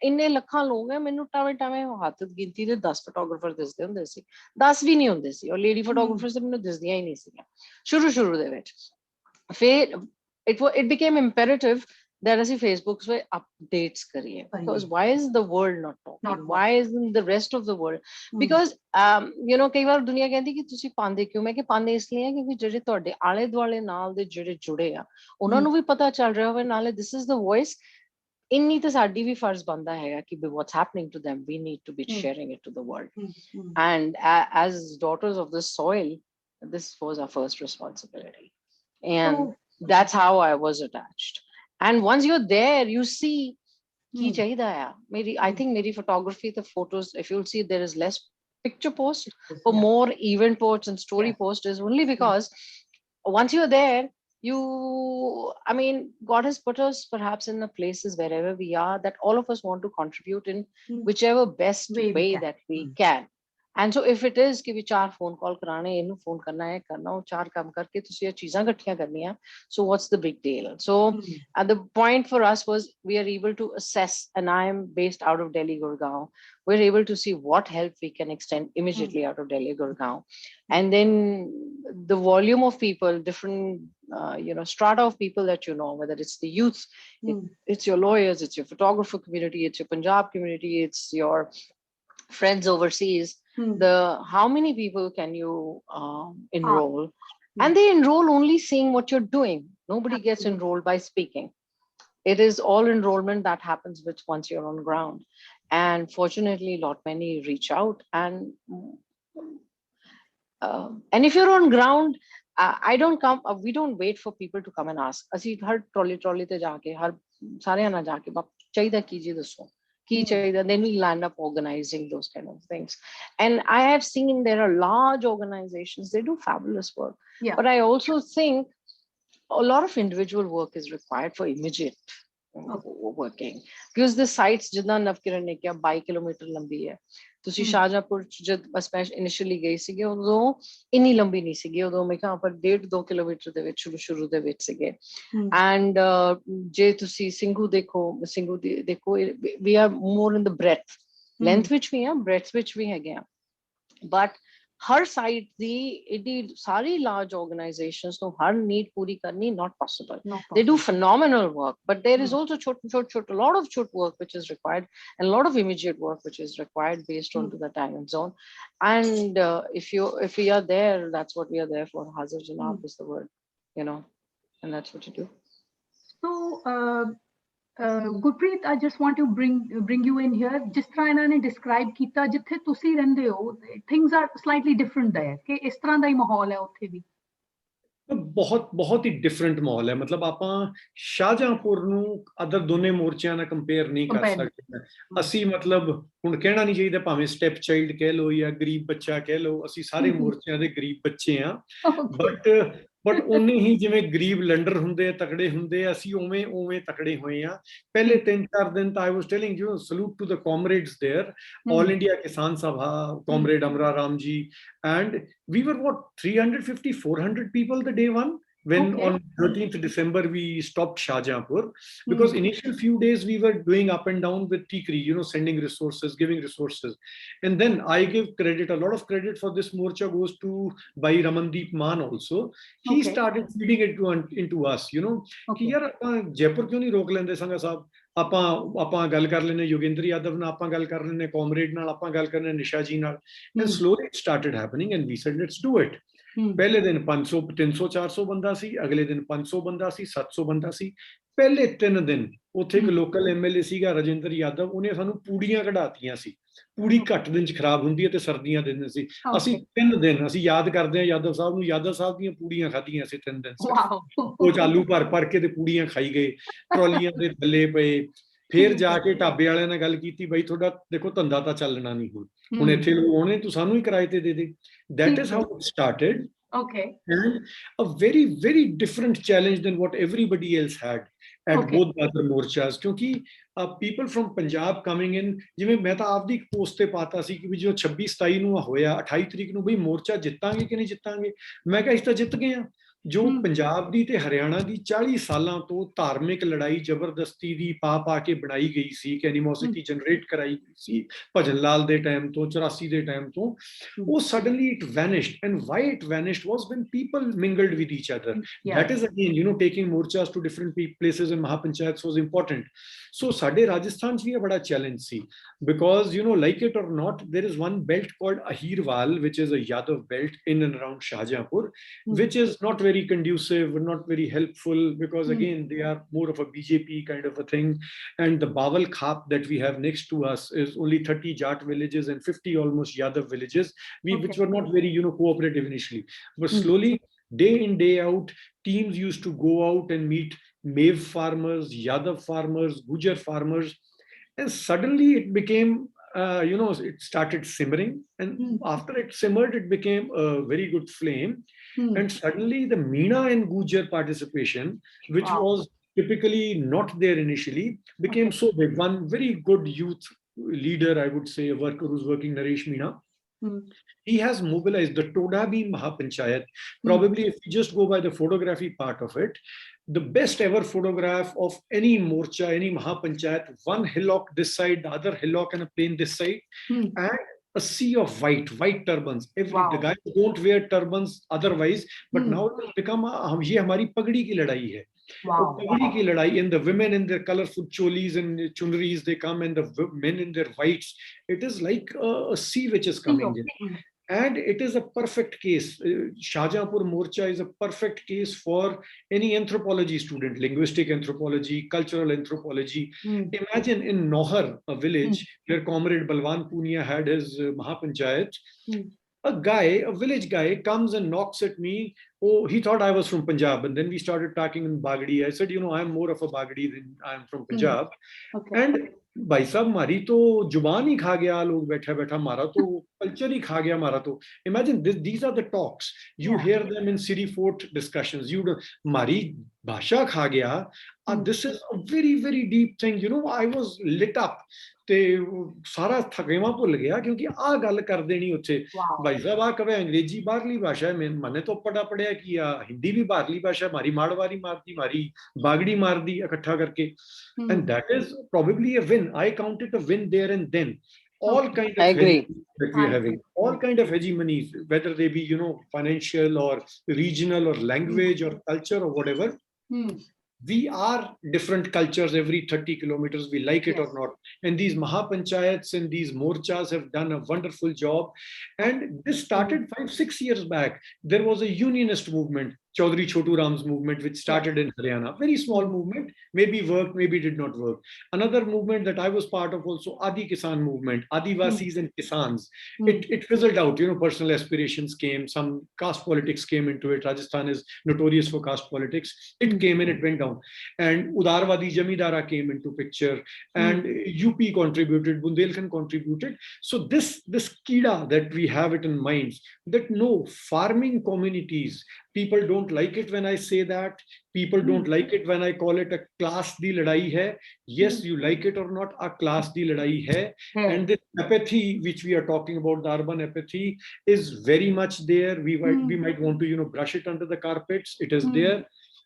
ਇੰਨੇ ਲੱਖਾਂ ਲੋਕ ਹੈ, ਮੈਨੂੰ ਟਾਵੇਂ ਹੱਥ ਗਿਣਤੀ ਦੇ 10 ਫੋਟੋਗ੍ਰਾਫਰ ਦਿਸਦੇ ਹੁੰਦੇ ਸੀ, 10 ਵੀ ਨਹੀਂ ਹੁੰਦੇ ਸੀ, ਔਰ ਲੇਡੀ ਫੋਟੋਗ੍ਰਾਫਰਸ ਮੈਨੂੰ ਦਿਸਦੀਆਂ ਹੀ ਨਹੀਂ ਸੀਗੀਆਂ ਸ਼ੁਰੂ ਦੇ ਵਿੱਚ। ਫਿਰ it became imperative that ਅਸੀਂ Facebook ਤੇ updates ਕਰੀਏ, because why is the world not talking? Why isn't the rest of the world? Because you know, ਕਈ ਵਾਰ ਦੁਨੀਆ ਕਹਿੰਦੀ ਕਿ ਤੁਸੀਂ ਪਾਉਂਦੇ ਕਿਉਂ? ਮੈਂ ਕਿ ਪਾਉਂਦੇ ਇਸ ਲਈ ਆ ਕਿਉਂਕਿ ਜਿਹੜੇ ਤੁਹਾਡੇ ਆਲੇ ਦੁਆਲੇ ਨਾਲ ਦੇ ਜਿਹੜੇ ਜੁੜੇ ਆ, ਉਹਨਾਂ ਨੂੰ ਵੀ ਪਤਾ ਚੱਲ ਰਿਹਾ ਹੋਵੇ, ਨਾਲੇ this is the voice। ਇੰਨੀ ਤਾਂ ਸਾਡੀ ਵੀ ਫਰਜ਼ ਬਣਦਾ ਹੈਗਾ ਕਿ what's happening to them, we need to be sharing it to the world. And as daughters of the soil, this was our first responsibility. And that's how I was attached. And once you're there, you see, I think maybe photography, the photos, if you'll see, there is less picture post or more event posts and story post is only because once you're there, God has put us perhaps in the places wherever we are that all of us want to contribute in whichever best way that we can. And so if it is कि भी 4 phone call कराने, इन्हें phone करना है, 4 काम करके तुसी ये चीज़ां इकट्ठियां करनी है, so what's the big deal? So and the point for us was we are able to assess, and I am based out of Delhi, Gurgaon. We're able to see what help we can extend immediately out of Delhi, Gurgaon. And then the volume of people, different strata of people that whether it's the youth, it's your lawyers, it's your photographer community, it's your Punjab community, it's your friends overseas. How many people can you enroll? And they enroll only seeing what you're doing. Nobody gets enrolled by speaking. It is all enrollment that happens once you're on ground. And fortunately, many reach out. And if you're on ground, we don't wait for people to come and ask. Asi har trolley te jaake, har sare na jaake, bap chaida kijiye dasso. Then we land up organizing those kind of things. And I have seen there are large organizations, they do fabulous work. But I also think a lot of individual work is required for immediate working. Because the sites, jitna Navkiran ne kiya, 22 kilometer lambi hai. ਤੁਸੀਂ ਸ਼ਾਹਜਹਾਂਪੁਰ ਜਦ ਬਸ ਮੈਂ initially ਗਈ ਸੀਗੀ ਉਦੋਂ ਇੰਨੀ ਲੰਬੀ ਨਹੀਂ ਸੀਗੀ ਉਦੋਂ ਮੈਂ ਕਿਹਾ ਪਰ 1.5-2 ਕਿਲੋਮੀਟਰ ਦੇ ਵਿੱਚ ਸ਼ੁਰੂ ਦੇ ਵਿੱਚ ਸੀਗੇ ਐਂਡ ਜੇ ਤੁਸੀਂ ਸਿੰਘੂ ਦੇਖੋ we are more in the breadth length ਵਿੱਚ ਵੀ ਆ ਬ੍ਰੈਥ ਵਿੱਚ ਵੀ ਹੈਗੇ ਆ ਬਟ हर साइड दी सारी large organizations no हर need पूरी करनी not possible. They do phenomenal work, but there is also a lot of short work which is required and a lot of immediate work which is required based on to the time and zone. And if we are there, that's what we are there for. Hazir Janab is the word, and that's what you do. So Gurpreet, I just want to bring you in here. जिस तरह इन्होंने describe किया जिथे तुसी रहंदे हो, things are slightly different there. कि इस तरह दा ही माहौल है उत्थे भी. बहुत ही डिफरेंट माहौल है मतलब ਆਪਾਂ ਸ਼ਾਹਜਹਾਂਪੁਰ ਨੂੰ ਅਦਰ ਦੋਨੇ ਮੋਰਚਿਆਂ ਨਾਲ ਕੰਪੇਅਰ ਨਹੀਂ ਕਰ ਸਕਦੇ ਅਸੀਂ ਮਤਲਬ ਹੁਣ ਕਹਿਣਾ ਨਹੀਂ ਚਾਹੀਦਾ ਭਾਵੇਂ ਸਟੈਪ ਚਾਈਲਡ ਕਹਿ ਲਓ ਜਾਂ ਗਰੀਬ ਬੱਚਾ ਕਹਿ ਲਓ ਅਸੀਂ ਸਾਰੇ ਮੋਰਚਿਆਂ ਦੇ ਗਰੀਬ ਬੱਚੇ ਆ ਬਟ ਉਨੇ ਹੀ ਜਿਵੇਂ ਗਰੀਬ ਲੰਡਰ ਹੁੰਦੇ ਆ ਤਕੜੇ ਹੁੰਦੇ ਆ ਅਸੀਂ ਉਵੇਂ ਤਕੜੇ ਹੋਏ ਆ ਪਹਿਲੇ 3-4 ਦਿਨ ਤਾਂ I was telling you salute to the comrades there all India Kisan Sabha comrade Amra Ram ji and we were what 350-400 people the day one when on 13th December we stopped Shahjahanpur because initial few days we were doing up and down with Tikri, sending resources, giving resources. And then I give credit, a lot of credit for this morcha goes to Bhai Ramandeep Maan also. He started feeding it into us, कि यार जयपुर क्यों नहीं रोक लेंदे संगा साहब ਆਪਾਂ ਗੱਲ ਕਰ ਲੈਨੇ ਯੋਗਿੰਦਰ ਯਾਦਵ ਨਾਲ ਆਪਾਂ ਗੱਲ ਕਰ ਲੈਨੇ ਕਾਮਰੇਡ ਨਾਲ ਆਪਾਂ ਗੱਲ ਕਰਨੇ ਨਿਸ਼ਾ ਜੀ ਨਾਲ and slowly it started happening and we said let's do it. ਪਹਿਲੇ ਦਿਨ 500 300 400 ਬੰਦਾ ਸੀ ਅਗਲੇ ਦਿਨ 500 ਬੰਦਾ ਸੀ 700 ਬੰਦਾ ਸੀ ਪਹਿਲੇ 3 ਦਿਨ ਉੱਥੇ ਇੱਕ ਲੋਕਲ ਐਮਐਲਏ ਸੀਗਾ ਰਜਿੰਦਰ ਯਾਦਵ ਉਹਨੇ ਸਾਨੂੰ ਪੂੜੀਆਂ ਕਢਾਤੀਆਂ ਸੀ ਪੂੜੀ ਘੱਟ ਦਿਨ ਚ ਖਰਾਬ ਹੁੰਦੀ ਹੈ ਤੇ ਸਰਦੀਆਂ ਦੇ ਦਿਨ ਸੀ ਅਸੀਂ 3 ਦਿਨ ਅਸੀਂ ਯਾਦ ਕਰਦੇ ਹਾਂ ਯਾਦਵ ਸਾਹਿਬ ਨੂੰ ਯਾਦਵ ਸਾਹਿਬ ਦੀਆਂ ਪੂੜੀਆਂ ਖਾਧੀਆਂ ਸੀ 3 ਦਿਨ ਉਹ ਆਲੂ ਭਰ ਕੇ ਤੇ ਪੂੜੀਆਂ ਖਾਈ ਗਏ ਟਰਾਲੀਆਂ ਦੇ ਥੱਲੇ ਪਏ ਫਿਰ ਜਾ ਕੇ ਢਾਬੇ ਵਾਲਿਆਂ ਨਾਲ ਗੱਲ ਕੀਤੀ ਬਾਈ ਤੁਹਾਡਾ ਦੇਖੋ ਧੰਦਾ ਤਾਂ ਚੱਲਣਾ ਨਹੀਂ ਹੁਣ ਇੱਥੇ ਲੋਕ ਆਉਣੇ ਤੂੰ ਸਾਨੂੰ ਹੀ ਕਿਰਾਏ ਤੇ ਦੇ ਦੇ that is how it started and a very very different challenge than what everybody else had at both the other morchas ਕਿਉਂਕਿ people from Punjab coming in ਜਿਵੇਂ ਮੈਂ ਤਾਂ ਆਪਦੀ ਇੱਕ ਪੋਸਟ ਤੇ ਪਾਤਾ ਸੀ ਕਿ ਵੀ ਜੋ 26-27 ਨੂੰ ਹੋਇਆ 28 ਤਰੀਕ ਨੂੰ ਬਈ ਮੋਰਚਾ ਜਿੱਤਾਂਗੇ ਕਿ ਨਹੀਂ ਜਿੱਤਾਂਗੇ ਮੈਂ ਕਿਹਾ ਇਸ ਤਾਂ ਜਿੱਤ ਗਏ ਆ ਜੋ ਪੰਜਾਬ ਦੀ ਤੇ ਹਰਿਆਣਾ ਦੀ 40 ਸਾਲਾਂ ਤੋਂ ਧਾਰਮਿਕ ਲੜਾਈ ਜ਼ਬਰਦਸਤੀ ਦੀ ਪਾ ਕੇ ਬਣਾਈ ਗਈ ਸੀ ਕਿ ਐਨੀਮੋਸਿਟੀ ਜਨਰੇਟ ਕਰਾਈ ਗਈ ਸੀ ਭਜਨ ਲਾਲ ਦੇ ਟਾਈਮ ਤੋਂ 84 ਦੇ ਟਾਈਮ ਤੋਂ ਉਹ suddenly it vanished and why it vanished was when people mingled with each other that is again taking morchas to different places in mahapanchayats was important so ਸਾਡੇ ਰਾਜਸਥਾਨ ਚ ਵੀ ਇਹ ਬੜਾ challenge C because like it or not there is one belt called Ahirwal which is a Yadav belt in and around Shahjahanpur which is not very very conducive, were not very helpful, because again, they are more of a BJP kind of a thing. And the Bawal Khap that we have next to us is only 30 Jat villages and 50 almost Yadav villages, which were not very, cooperative initially. But slowly, day in, day out, teams used to go out and meet Mev farmers, Yadav farmers, Gujar farmers. And suddenly it became, it started simmering. And after it simmered, it became a very good flame. And suddenly the Meena and Gujar participation, which was typically not there initially, became so big. One very good youth leader, I would say, a worker who's working, Naresh Meena, he has mobilized the Todabhi Mahapanchayat. Probably if you just go by the photography part of it, the best ever photograph of any morcha, any Mahapanchayat, one hillock this side, the other hillock and a plain this side, and a sea of white turbans. The guys don't wear turbans otherwise, but now it has become ये हमारी पगड़ी की लड़ाई है. पगड़ी की लड़ाई, and the women in their colorful cholis and chunris, they come, and the men in their whites. It is like a sea which is coming in. And it is a perfect case. Shahjahanpur Morcha is a perfect case for any anthropology student, linguistic anthropology, cultural anthropology. Imagine in Nohar, a village where Comrade Balwan Punia had his Mahapanchayat, a village guy comes and knocks at me. Oh, he thought I was from Punjab. And then we started talking in Bagadi. I said, I'm more of a Bagadi than I'm from Punjab. And भाई साहब हमारी तो जुबान ही खा गया लोग बैठा बैठा हमारा तो कल्चर ही खा गया हमारा तो imagine these are the talks you hear them in city fort discussions हमारी भाषा खा गया. This is a very very deep thing. I was lit up ਤੇ ਸਾਰਾ ਥਕੇਵਾ ਭੁੱਲ ਗਿਆ ਕਿਉਂਕਿ ਆ ਗੱਲ ਕਰ ਦੇਣੀ ਉੱਥੇ. ਭਾਈ ਸਾਹਿਬ ਆ ਕਵੇ ਅੰਗਰੇਜ਼ੀ ਬਾਹਰਲੀ ਭਾਸ਼ਾ ਹੈ, ਮੈਨੇ ਤਾਂ ਪੜਿਆ ਕਿ ਆ ਹਿੰਦੀ ਵੀ ਬਾਹਰਲੀ ਭਾਸ਼ਾ, ਮਾਰੀ ਮਾੜਵਾਰੀ ਮਾਰਦੀ, ਮਾਰੀ ਬਾਗੜੀ ਮਾਰਦੀ ਇਕੱਠਾ ਕਰਕੇ. And that is probably a win. I count it a win there and then. All kind of that we are having, all kind of hegemonies, whether they be financial or regional or language or culture or whatever. We are different cultures every 30 kilometers, we like it or not. And these Mahapanchayats and these morchas have done a wonderful job. And this started 5-6 years back. There was a unionist movement, Chaudhry Chotu Ram's movement, which started in Haryana. Very small movement, maybe worked, maybe did not work. Another movement that I was part of also, Adi Kisan movement, Adivasis and Kisans. It fizzled out, personal aspirations came, some caste politics came into it. Rajasthan is notorious for caste politics. It came and it went down. And Udarwadi Jamidara came into picture, and UP contributed, Bundelkhand contributed. So this kida that we have it in minds, that no, farming communities, people don't like it when I say that. People don't like it when I call it a class di ladai hai. Yes, you like it or not, a class di ladai hai. And this apathy which we are talking about, the urban apathy, is very much there. We might want to brush it under the carpets. It is there.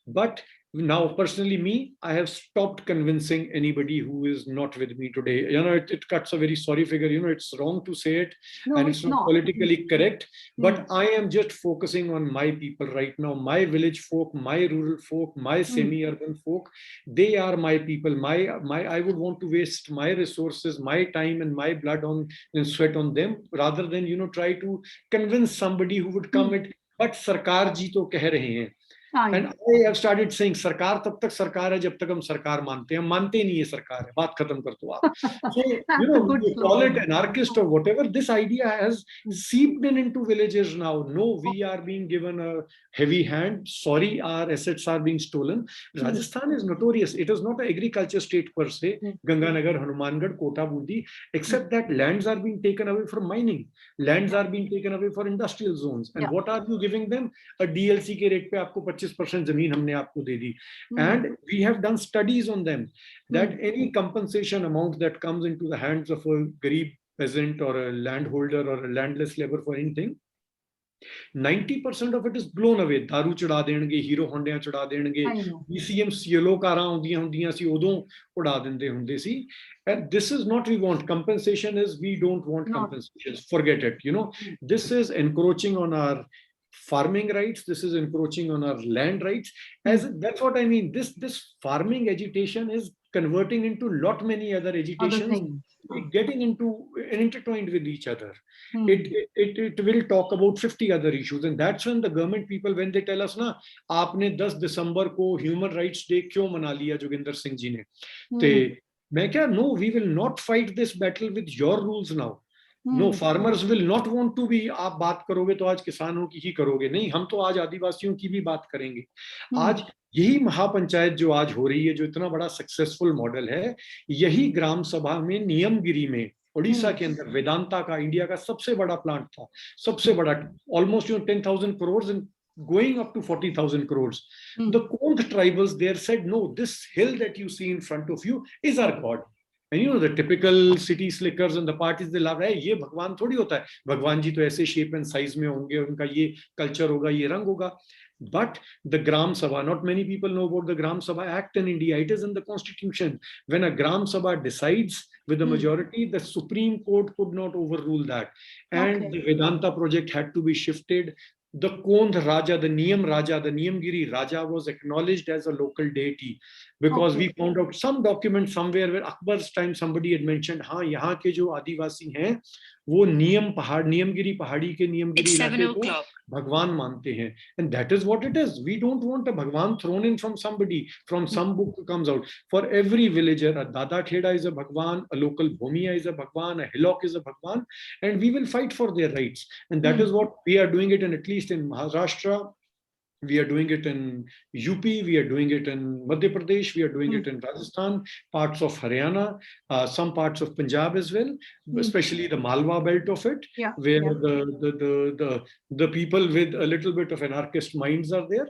But now, personally, I have stopped convincing anybody who is not with me today. It cuts a very sorry figure. It's wrong to say it, and it's not politically correct. But I am just focusing on my people right now, my village folk, my rural folk, my semi-urban folk. They are my people. I would want to waste my resources, my time, and my blood and sweat on them, rather than try to convince somebody who would come at. But Sarkar ji to keh rahe hain. And I have started saying सरकार तब तक सरकार है जब तक हम सरकार मानते हैं. हम मानते नहीं है सरकार है, बात खत्म कर दो आप. So you call it anarchist or whatever. This idea has seeped into villages now. No, we are being given a heavy hand. Sorry, our assets are being stolen. Rajasthan is notorious. It is not an agriculture state per se. Ganganagar, Hanumangarh, Kota, Bundi, except that lands are being taken away for mining. Lands are being taken away for industrial zones. And what are you giving them? A DLC के rate पे आपको 25% जमीन हमने आपको दे दी. And we have done studies on them that any compensation amount that comes into the hands of a garib peasant or a landholder or a landless labor for anything, 90% of it is blown away. दारू चढ़ा देंगे, hero होंडियां चढ़ा देंगे, BCM CLO कारां आउंदियां हुंदियां सी उदों उड़ा दिंदे हुंदे सी. And this is not we want. Compensation is we don't want compensations. Forget it. This is encroaching on our farming rights, this is encroaching on our land rights. That's what I mean. This farming agitation is converting into lot many other agitations, getting into intertwined with each other. It will talk about 50 other issues, and that's when the government people, when they tell us na aapne 10 December ko human rights day क्यों मना लिया जोगिंदर सिंह जी ने, ते मैं क्या, no, we will not fight this battle with your rules now. No, farmers will not want to be, आप बात करोगे तो आज किसानों की ही करोगे, नहीं, हम तो आज आदिवासियों की भी बात करेंगे. आज यही महापंचायत जो आज हो रही है, जो इतना बड़ा सक्सेसफुल मॉडल है, यही ग्राम सभा में नियमगिरी में उड़ीसा के अंदर वेदांता का, इंडिया का सबसे बड़ा प्लांट था, सबसे बड़ा, almost 10,000 crores and going up to 40,000 crores. The Kondh tribals there said, no, this hill that you see in front of you is our god. And you know, the typical city slickers and the parties, they love, hey, ये भगवान थोड़ी होता है, भगवान जी तो ऐसे shape and size में होंगे, उनका ये कल्चर होगा, ये रंग होगा. But the Gram Sabha, not many people know about the Gram Sabha Act in India. It is in the constitution. When a Gram Sabha decides with the majority, the Supreme Court could not overrule that. And the Vedanta project had to be shifted. The Kondh Raja, the Niyam Raja, the Niyamgiri Raja was acknowledged as a local deity, because we found out some document somewhere where Akbar's time somebody had mentioned, हाँ, यहाँ के जो आदिवासी हैं, वो नियमगिरी पहाड़ी के नियमगिरी इलाके को भगवान मानते हैं. And that is what it is. We don't want a Bhagwan thrown in from somebody, from some book comes out. For every villager, a Dada Kheda is a Bhagwan, a local Bhumiya is a Bhagwan, a hillock is a Bhagwan, and we will fight for their rights. And that is what we are doing it, and at least in Maharashtra, we are doing it in UP, we are doing it in Madhya Pradesh, we are doing it in Rajasthan, parts of Haryana, some parts of Punjab as well, especially the Malwa belt of it, where the people with a little bit of anarchist minds are there.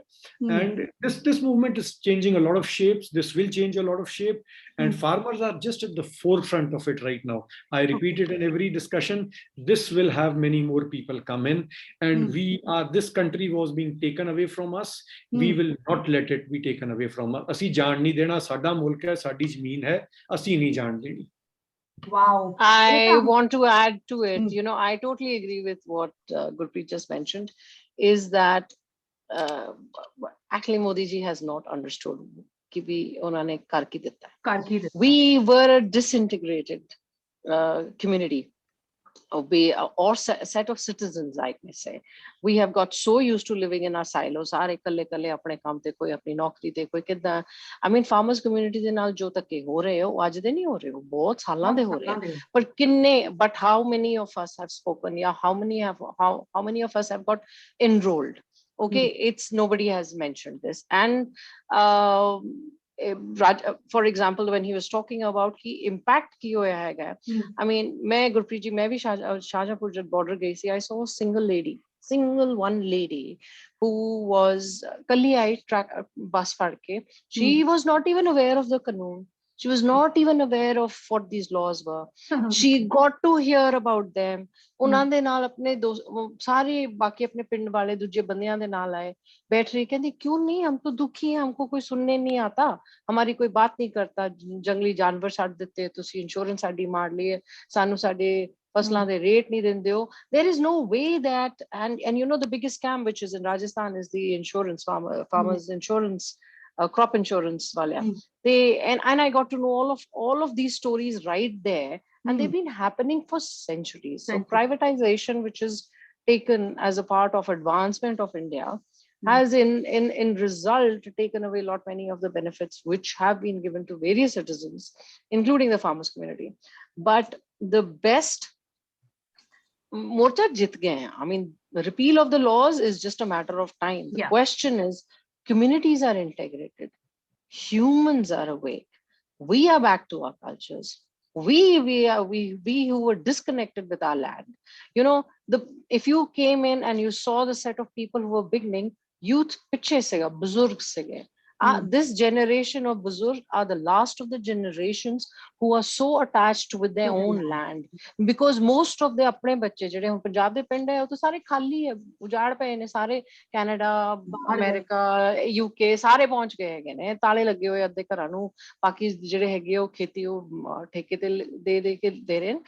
And this movement is changing a lot of shapes. This will change a lot of shape, and farmers are just at the forefront of it right now. I repeat it in every discussion. This will have many more people come in, and this country was being taken away from us. We will not let it be taken away from us. ਅਸੀਂ ਜਾਣ ਨਹੀਂ ਦੇਣਾ, ਸਾਡਾ ਮੁਲਕ ਹੈ, ਸਾਡੀ ਜ਼ਮੀਨ ਹੈ, ਅਸੀਂ ਨਹੀਂ ਜਾਣ ਦੇਣੀ. Wow. I want to add to it. You know, I totally agree with what Gurpreet just mentioned, is that actually Modi ji has not understood कि भी उन्होंने कर की देता है. We were a disintegrated community, or set of citizens, I may say. We have got so used to living in our silos. सारे कल्ले कल्ले अपने काम ते, कोई अपनी नौकरी ते, कोई कितना. I mean, farmers community दे नाल जो तक के हो रहे हो, आज दे नहीं हो रहे हो, बहुत सालां दे हो रहे हैं. पर किन्ने, but how many of us have spoken? Yeah, how many of us have got enrolled? Okay, it's nobody has mentioned this. And for example, when he was talking about ki impact ki hoya hai, I mean, मैं Gurpreet ji, मैं भी शाहजहांपुर जब border गई थी, I saw a single one lady who was kalli I bus फड़ के. She was not even aware of the कानून. She was not even aware of what these laws were. She got to hear about them. उन्हां दे नाल अपने सारे बाकी अपने पिंड वाले दूजे बंदियां दे नाल आए, बैठ रही, कहती क्यों नहीं, हम तो दुखी हैं, हमको कोई सुनने नहीं आता, हमारी कोई बात नहीं करता, जंगली जानवर छੱਡ ਦਿੱਤੇ ਤੁਸੀਂ, इंश्योरेंस साडी मार ली है, सानू साडे फसलां दे रेट नहीं दिंदे हो. There is no way that, and you know, the biggest scam which is in Rajasthan is the insurance, farmers insurance, crop insurance wale. And I got to know all of these stories right there, and they've been happening for centuries. So privatization, which is taken as a part of advancement of India, has in result taken away many of the benefits which have been given to various citizens, including the farmers community. But the best, Morcha jit gaye hain. I mean, the repeal of the laws is just a matter of time. The question is, communities are integrated, humans are awake, we are back to our cultures. We who were disconnected with our land. You know, if you came in and you saw the set of people who were beginning, youth piche sega, buzurg sege. This generation of buzurg are the last of the generations who are so attached with their own land, because most of the apne bacche jehde hun Punjab de pind hai, to sare khali hai, ujad pe ne, sare Canada, America, UK ਸਾਰੇ ਪਹੁੰਚ ਗਏ ਹੈਗੇ ਨੇ, ਤਾਲੇ ਲੱਗੇ ਹੋਏ ਅੱਧੇ ਘਰਾਂ ਨੂੰ, ਬਾਕੀ ਜਿਹੜੇ ਹੈਗੇ ਉਹ ਖੇਤੀ ਉਹ ਠੇਕੇ ਤੇ ਦੇ ਕੇ ਦੇ ਰਹੇ ਨੇ.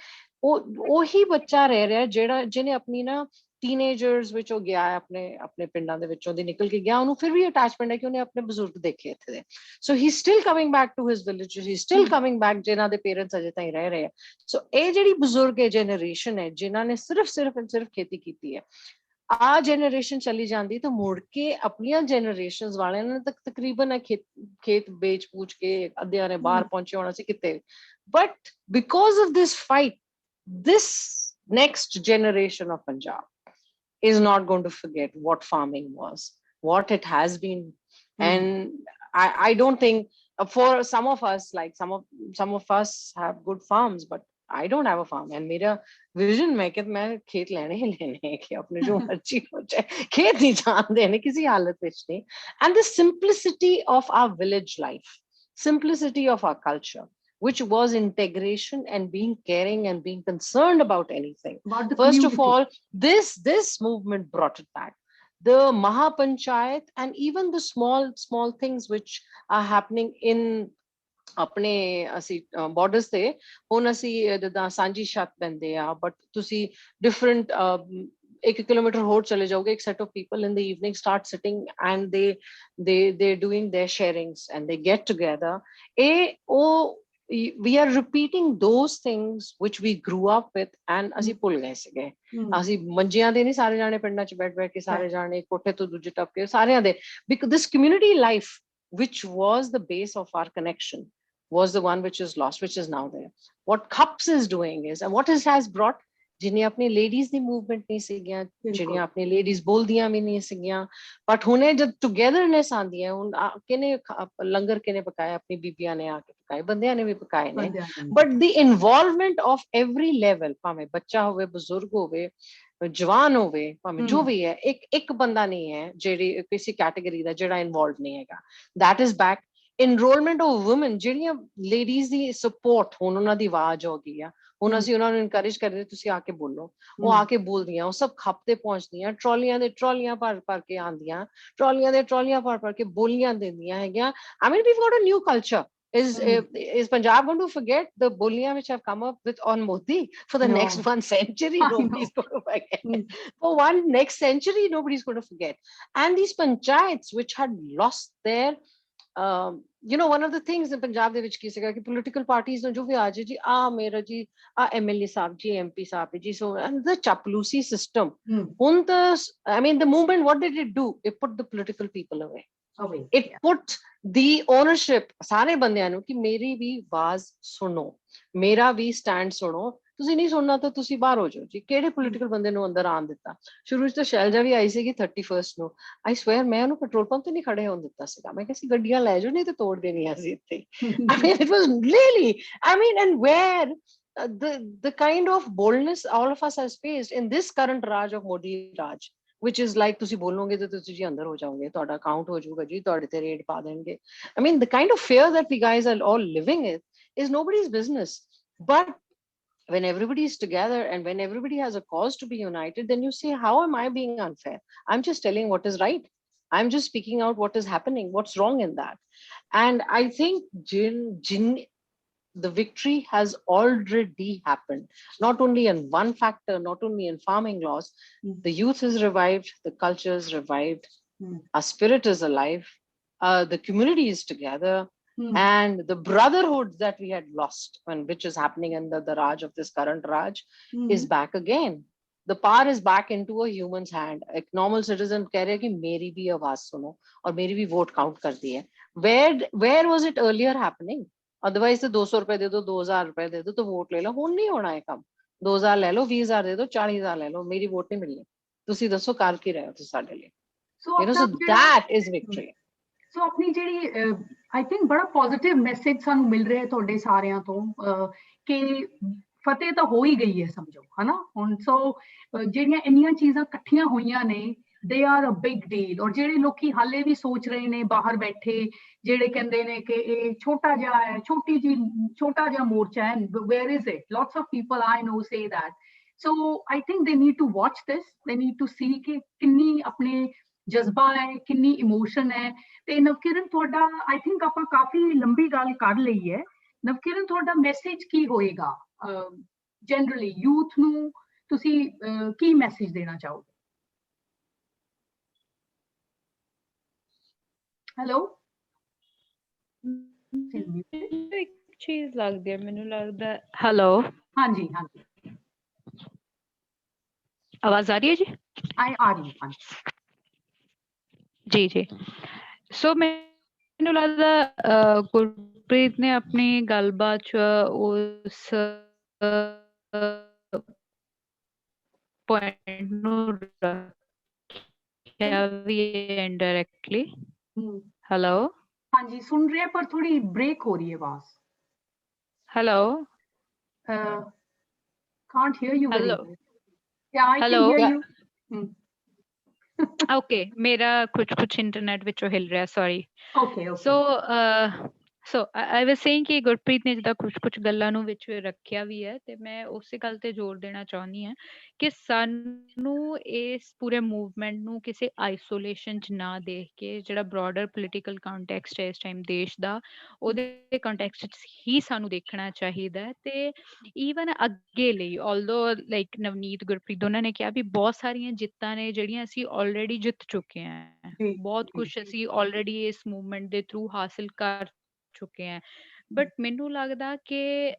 ਉਹੀ ਬੱਚਾ ਰਹਿ ਰਿਹਾ ਜਿਹੜਾ ਜਿਹਨੇ ਆਪਣੀ ਨਾ ਟੀਨੇਜਰਸ ਵਿੱਚ ਉਹ ਗਿਆ ਆਪਣੇ ਪਿੰਡਾਂ ਦੇ ਵਿੱਚੋਂ ਦੀ ਨਿਕਲ ਕੇ ਗਿਆ, ਉਹਨੂੰ ਫਿਰ ਵੀ ਅਟੈਚਮੈਂਟ ਹੈ ਕਿ ਉਹਨੇ ਆਪਣੇ ਬਜ਼ੁਰਗ ਦੇਖੇ ਇੱਥੇ ਦੇ, so he still coming back to his village, he still coming back, ਜਿਨ੍ਹਾਂ ਦੇ ਪੇਰੈਂਟਸ ਅਜੇ ਤਾਈਂ ਰਹਿ ਰਹੇ ਆ। ਸੋ ਇਹ ਜਿਹੜੀ ਬਜ਼ੁਰਗ ਜਨਰੇਸ਼ਨ ਹੈ ਜਿਨ੍ਹਾਂ ਨੇ ਸਿਰਫ ਖੇਤੀ ਕੀਤੀ ਹੈ, ਆ ਜਨਰੇਸ਼ਨ ਚਲੀ ਜਾਂਦੀ ਤਾਂ ਮੁੜ ਕੇ ਆਪਣੀਆਂ ਜਨਰੇਸ਼ਨਸ ਵਾਲਿਆਂ ਨੇ ਤਕਰੀਬਨ ਖੇਤ ਵੇਚ ਪੂਛ ਕੇ ਅੱਧਿਆਂ ਨੇ ਬਾਹਰ ਪਹੁੰਚੇ ਹੋਣਾ ਸੀ ਕਿਤੇ, but because of this fight, this next generation of Punjab is not going to forget what farming was, what it has been. And I don't think for some of us, like some of us have good farms, but I don't have a farm. And mera vision mein कि मैं खेत लेने ही लेने हैं कि अपने जो मर्जी हो जाए, खेत नहीं जान देने किसी हालत में नहीं. And the simplicity of our village life, simplicity of our culture, which was integration and being caring and being concerned about anything. First of all, this movement brought it back. The Mahapanchayat and even the small things which are happening in ਆਪਣੇ ਅਸੀਂ borders ਤੇ, ਹੁਣ ਅਸੀਂ ਜਿੱਦਾਂ ਸਾਂਝੀ ਛੱਤ ਪੈਂਦੇ ਆ, ਬਟ ਤੁਸੀਂ ਡਿਫਰੈਂਟ 1 ਕਿਲੋਮੀਟਰ ਹੋਰ ਚਲੇ ਜਾਓਗੇ, ਇੱਕ set of people in the evening start sitting and they're doing their sharings and they get together. We are repeating those things which we grew up with and ਅਸੀਂ ਭੁੱਲ ਗਏ ਸੀਗੇ। ਅਸੀਂ ਮੰਜਿਆਂ ਦੇ ਨਹੀਂ ਸਾਰੇ ਜਾਣੇ ਪਿੰਡਾਂ 'ਚ ਬੈਠ ਕੇ ਸਾਰੇ ਜਾਣੇ ਕੋਠੇ ਤੋਂ ਦੂਜੇ ਟੱਪ ਕੇ ਸਾਰਿਆਂ ਦੇ, because this community life which was the base of our connection was the one which is lost, which is now there. What CUPS is doing is, and what it has brought, जिन्हें अपने ladies दी movement नहीं सीगियां, जिन्हें अपने ladies बोल दिया भी नहीं सीगियां, but हुने जब टुगेदरनेस आंदी है, उन किने लंगर किने पकाया, अपनी बीबियां ने आके पकाए, बंदियां ने भी पकाए ने, but the involvement of every level, भावे बच्चा होवे, बुजुर्ग होवे, जवान होवे, भावे जो भी है, एक बंदा नहीं है जेडी किसी कैटेगरी दा जेड़ा इन्वॉल्व नहीं हैगा, that is back. Enrollment of women, ਜਿਹੜੀਆਂ ladies ਦੀ support, ਹੁਣ ਉਹਨਾਂ ਦੀ ਆਵਾਜ਼ ਹੋ ਗਈ ਆ, ਹੁਣ ਅਸੀਂ ਉਹਨਾਂ ਨੂੰ encourage ਕਰਦੇ, ਤੁਸੀਂ ਆ ਕੇ ਬੋਲੋ, ਉਹ ਆ ਕੇ ਬੋਲਦੀਆਂ, ਉਹ ਸਭ ਖੱਪ ਤੇ ਪਹੁੰਚਦੀਆਂ, ਟਰਾਲੀਆਂ ਦੇ ਟਰਾਲੀਆਂ ਭਰ ਕੇ ਆਉਂਦੀਆਂ, ਟਰਾਲੀਆਂ ਦੇ ਟਰਾਲੀਆਂ ਭਰ ਕੇ ਬੋਲੀਆਂ ਦਿੰਦੀਆਂ ਹੈਗੀਆਂ. I mean, we've got a new culture. Is Punjab going to forget the boliyan which have come up with on Modi for the next 1 century? Nobody's going to forget. For one next century, nobody's going to forget. And these panchayats which had lost their one of the things in Punjab ਦੇ ਵਿੱਚ ਕੀ ਸੀਗਾ ਕਿ political parties ਨੂੰ ਜੋ ਵੀ ਆ ਜੀ ਆ ਮੇਰਾ ਜੀ ਆ MLA Sahib ji, MP Sahib ji, so and the chapalusi system, ਹੁਣ ਤਾਂ I mean the movement, what did it do? It put the political people away. It put the ownership ਸਾਰੇ ਬੰਦਿਆਂ ਨੂੰ ਕਿ ਮੇਰੀ ਵੀ ਆਵਾਜ਼ ਸੁਣੋ, ਮੇਰਾ ਵੀ ਸਟੈਂਡ ਸੁਣੋ, ਤੁਸੀਂ ਨਹੀਂ ਸੁਣਨਾ ਤਾਂ ਤੁਸੀਂ ਬਾਹਰ ਹੋ ਜਾਓ ਜੀ। ਕਿਹੜੇ ਪੋਲੀਟੀਕਲ ਬੰਦੇ ਨੂੰ ਅੰਦਰ ਆਉਣ ਦਿੱਤਾ? ਸ਼ੁਰੂ 'ਚ ਤਾਂ ਸ਼ੈਲਜਾ ਵੀ ਆਈ ਸੀਗੀ 31 ਨੂੰ, ਆਈ ਸਵੇਅਰ ਮੈਂ ਉਹਨੂੰ ਪੈਟਰੋਲ ਪੰਪ ਤੇ ਨਹੀਂ ਖੜੇ ਹੋਣ ਦਿੱਤਾ ਸੀਗਾ, ਮੈਂ ਕਿਹਾ ਸੀ ਗੱਡੀਆਂ ਲੈ ਜਾਓ ਨਹੀਂ ਤੇ ਤੋੜ ਦੇਣੀਆਂ ਸੀ ਇੱਥੇ। I mean it was really, I mean, and where the kind of boldness all of us has faced in this current Raj of Modi Raj, which is like ਤੁਸੀਂ ਬੋਲੋਗੇ ਤੇ ਤੁਸੀਂ ਜੀ ਅੰਦਰ ਹੋ ਜਾਓਗੇ, ਤੁਹਾਡਾ ਅਕਾਊਂਟ ਹੋ ਜਾਊਗਾ ਜੀ, ਤੁਹਾਡੇ ਤੇ ਰੇਡ ਪਾ ਦੇਣਗੇ। I mean the kind of fear that we guys are all living in is nobody's business. But when everybody is together and when everybody has a cause to be united, then you say, how am I being unfair? I'm just telling what is right. I'm just speaking out what is happening, what's wrong in that. And I think the victory has already happened, not only in one factor, not only in farming laws. The youth is revived, the culture is revived, our spirit is alive, the community is together. And the brotherhood that we had lost, which is happening in the Raj of this current Raj, is back again. The power is back into a human's hand. A normal citizen कह रहे कि मेरी भी आवाज सुनो और मेरी भी vote count कर दी है. Where was it earlier happening? Otherwise तो 200 रुपए दे दो, 2000 रुपए दे दो तो वोट ले लो। ਹੁਣ नहीं होना है काम। 2000 ले लो, 20000 दे दो, 40000 ले लो, मेरी वोट नहीं मिलनी। ਤੁਸੀਂ ਦੱਸੋ ਕਰ ਕੀ ਰਹੇ ਹੋ ਤੁਸੀਂ ਸਾਡੇ ਲਈ? So that is victory. ਸੋ ਆਪਣੀ ਜਿਹੜੀ ਆਈ ਥਿੰਕ ਬੜਾ ਪੋਜ਼ਿਟਿਵ ਮੈਸੇਜ ਸਾਨੂੰ ਮਿਲ ਰਿਹਾ ਤੁਹਾਡੇ ਸਾਰਿਆਂ ਤੋਂ ਕਿ ਫਤਿਹ ਤਾਂ ਹੋ ਹੀ ਗਈ ਹੈ ਸਮਝੋ, ਹਨਾ। ਹੁਣ ਸੋ ਜਿਹੜੀਆਂ ਇੰਨੀਆਂ ਚੀਜ਼ਾਂ ਇਕੱਠੀਆਂ ਹੋਈਆਂ ਨੇ, they are a big deal. ਔਰ ਜਿਹੜੇ ਲੋਕੀ ਹਾਲੇ ਵੀ ਸੋਚ ਰਹੇ ਨੇ ਬਾਹਰ ਬੈਠੇ, ਜਿਹੜੇ ਕਹਿੰਦੇ ਨੇ ਕਿ ਇਹ ਛੋਟਾ ਜਿਹਾ ਹੈ, ਛੋਟਾ ਜਿਹਾ ਮੋਰਚਾ ਹੈ, where is it? Lots of people I know say that. So I think they need to watch this, they need to ਸੀ ਕਿ ਕਿੰਨੀ ਆਪਣੇ ਜਜ਼ਬਾ ਹੈ, ਕਿੰਨੀ ਇਮੋਸ਼ਨ ਹੈ। ਤੇ ਨਵਕਿਰਨ ਤੁਹਾਡਾ, ਆਈ ਥਿੰਕ ਆਪਾਂ ਕਾਫੀ ਲੰਬੀ ਗੱਲ ਕਰ ਲਈ ਹੈ। ਨਵਕਿਰਨ ਤੁਹਾਡਾ ਮੈਸੇਜ ਕੀ ਹੋਏਗਾ ਜਨਰਲੀ ਯੂਥ ਨੂੰ, ਤੁਸੀਂ ਕੀ ਮੈਸੇਜ ਦੇਣਾ ਚਾਹੋਗੇ? ਹੈਲੋ ਇੱਕ ਚੀਜ਼ ਲੱਗਦੀ ਹੈ, ਮੈਨੂੰ ਲੱਗਦਾ। ਹੈਲੋ, ਹਾਂਜੀ ਹਾਂਜੀ, ਆਵਾਜ਼ ਆ ਰਹੀ ਹੈ ਜੀ? ਆ ਰਹੀ ਹੈ। ਜੀ ਜੀ। ਸੋ ਮੈਨੂੰ ਲੱਗਦਾ ਗੁਰਪ੍ਰੀਤ ਨੇ ਆਪਣੀ ਗੱਲਬਾਤ 'ਚ ਉਸ ਪੁਆਇੰਟ ਨੂੰ ਰੱਖਿਆ ਵੀ ਇਨਡਾਇਰੈਕਟਲੀ। ਹੈਲੋ, ਹਾਂਜੀ ਸੁਣ ਰਹੇ, ਪਰ ਥੋੜੀ ਬ੍ਰੇਕ ਹੋ ਰਹੀ ਹੈ ਆਵਾਜ਼। Hello, can't hear you very hello, well. Yeah, I can hello. hear you. Okay, ਮੇਰਾ ਕੁਛ ਇੰਟਰਨੈਟ ਵਿੱਚੋਂ ਹਿਲ ਰਿਹਾ, ਸੌਰੀ। Okay, okay. ਸੋ ਆਈ ਵਾਸ ਸੇਇੰਗ ਕਿ ਗੁਰਪ੍ਰੀਤ ਨੇ ਜਿੱਦਾਂ ਕੁਛ ਗੱਲਾਂ ਨੂੰ ਵਿੱਚ ਰੱਖਿਆ ਵੀ ਹੈ, ਤੇ ਮੈਂ ਉਸੇ ਗੱਲ ਤੇ ਜ਼ੋਰ ਦੇਣਾ ਚਾਹੁੰਦੀ ਹਾਂ ਕਿ ਸਾਨੂੰ ਇਸ ਪੂਰੇ ਮੂਵਮੈਂਟ ਨੂੰ ਕਿਸੇ ਆਈਸੋਲੇਸ਼ਨ 'ਚ ਨਾ ਦੇਖ ਕੇ, ਜਿਹੜਾ ਬ੍ਰੌਡਰ ਪੋਲੀਟੀਕਲ ਕੰਟੈਕਸਟ ਹੈ ਇਸ ਟਾਈਮ ਦੇਸ਼ ਦਾ, ਉਹਦੇ ਕੰਟੈਕਸਟ 'ਚ ਹੀ ਸਾਨੂੰ ਦੇਖਣਾ ਚਾਹੀਦਾ ਹੈ। ਤੇ ਈਵਨ ਅੱਗੇ ਲਈ, ਆਲਦੋ ਲਾਈਕ ਨਵਨੀਤ, ਗੁਰਪ੍ਰੀਤ ਦੋਨਾਂ ਨੇ ਕਿਹਾ ਵੀ ਬਹੁਤ ਸਾਰੀਆਂ ਜਿੱਤਾਂ ਨੇ ਜਿਹੜੀਆਂ ਅਸੀਂ ਆਲਰੇਡੀ ਜਿੱਤ ਚੁੱਕੇ ਹਾਂ, ਬਹੁਤ ਕੁਛ ਅਸੀਂ ਆਲਰੇਡੀ ਇਸ ਮੂਵਮੈਂਟ ਦੇ ਥਰੂ ਹਾਸਿਲ ਕਰ ਚੁੱਕੇ ਹਾਂ। ਬਟ ਮੈਨੂੰ ਲੱਗਦਾ ਕਿ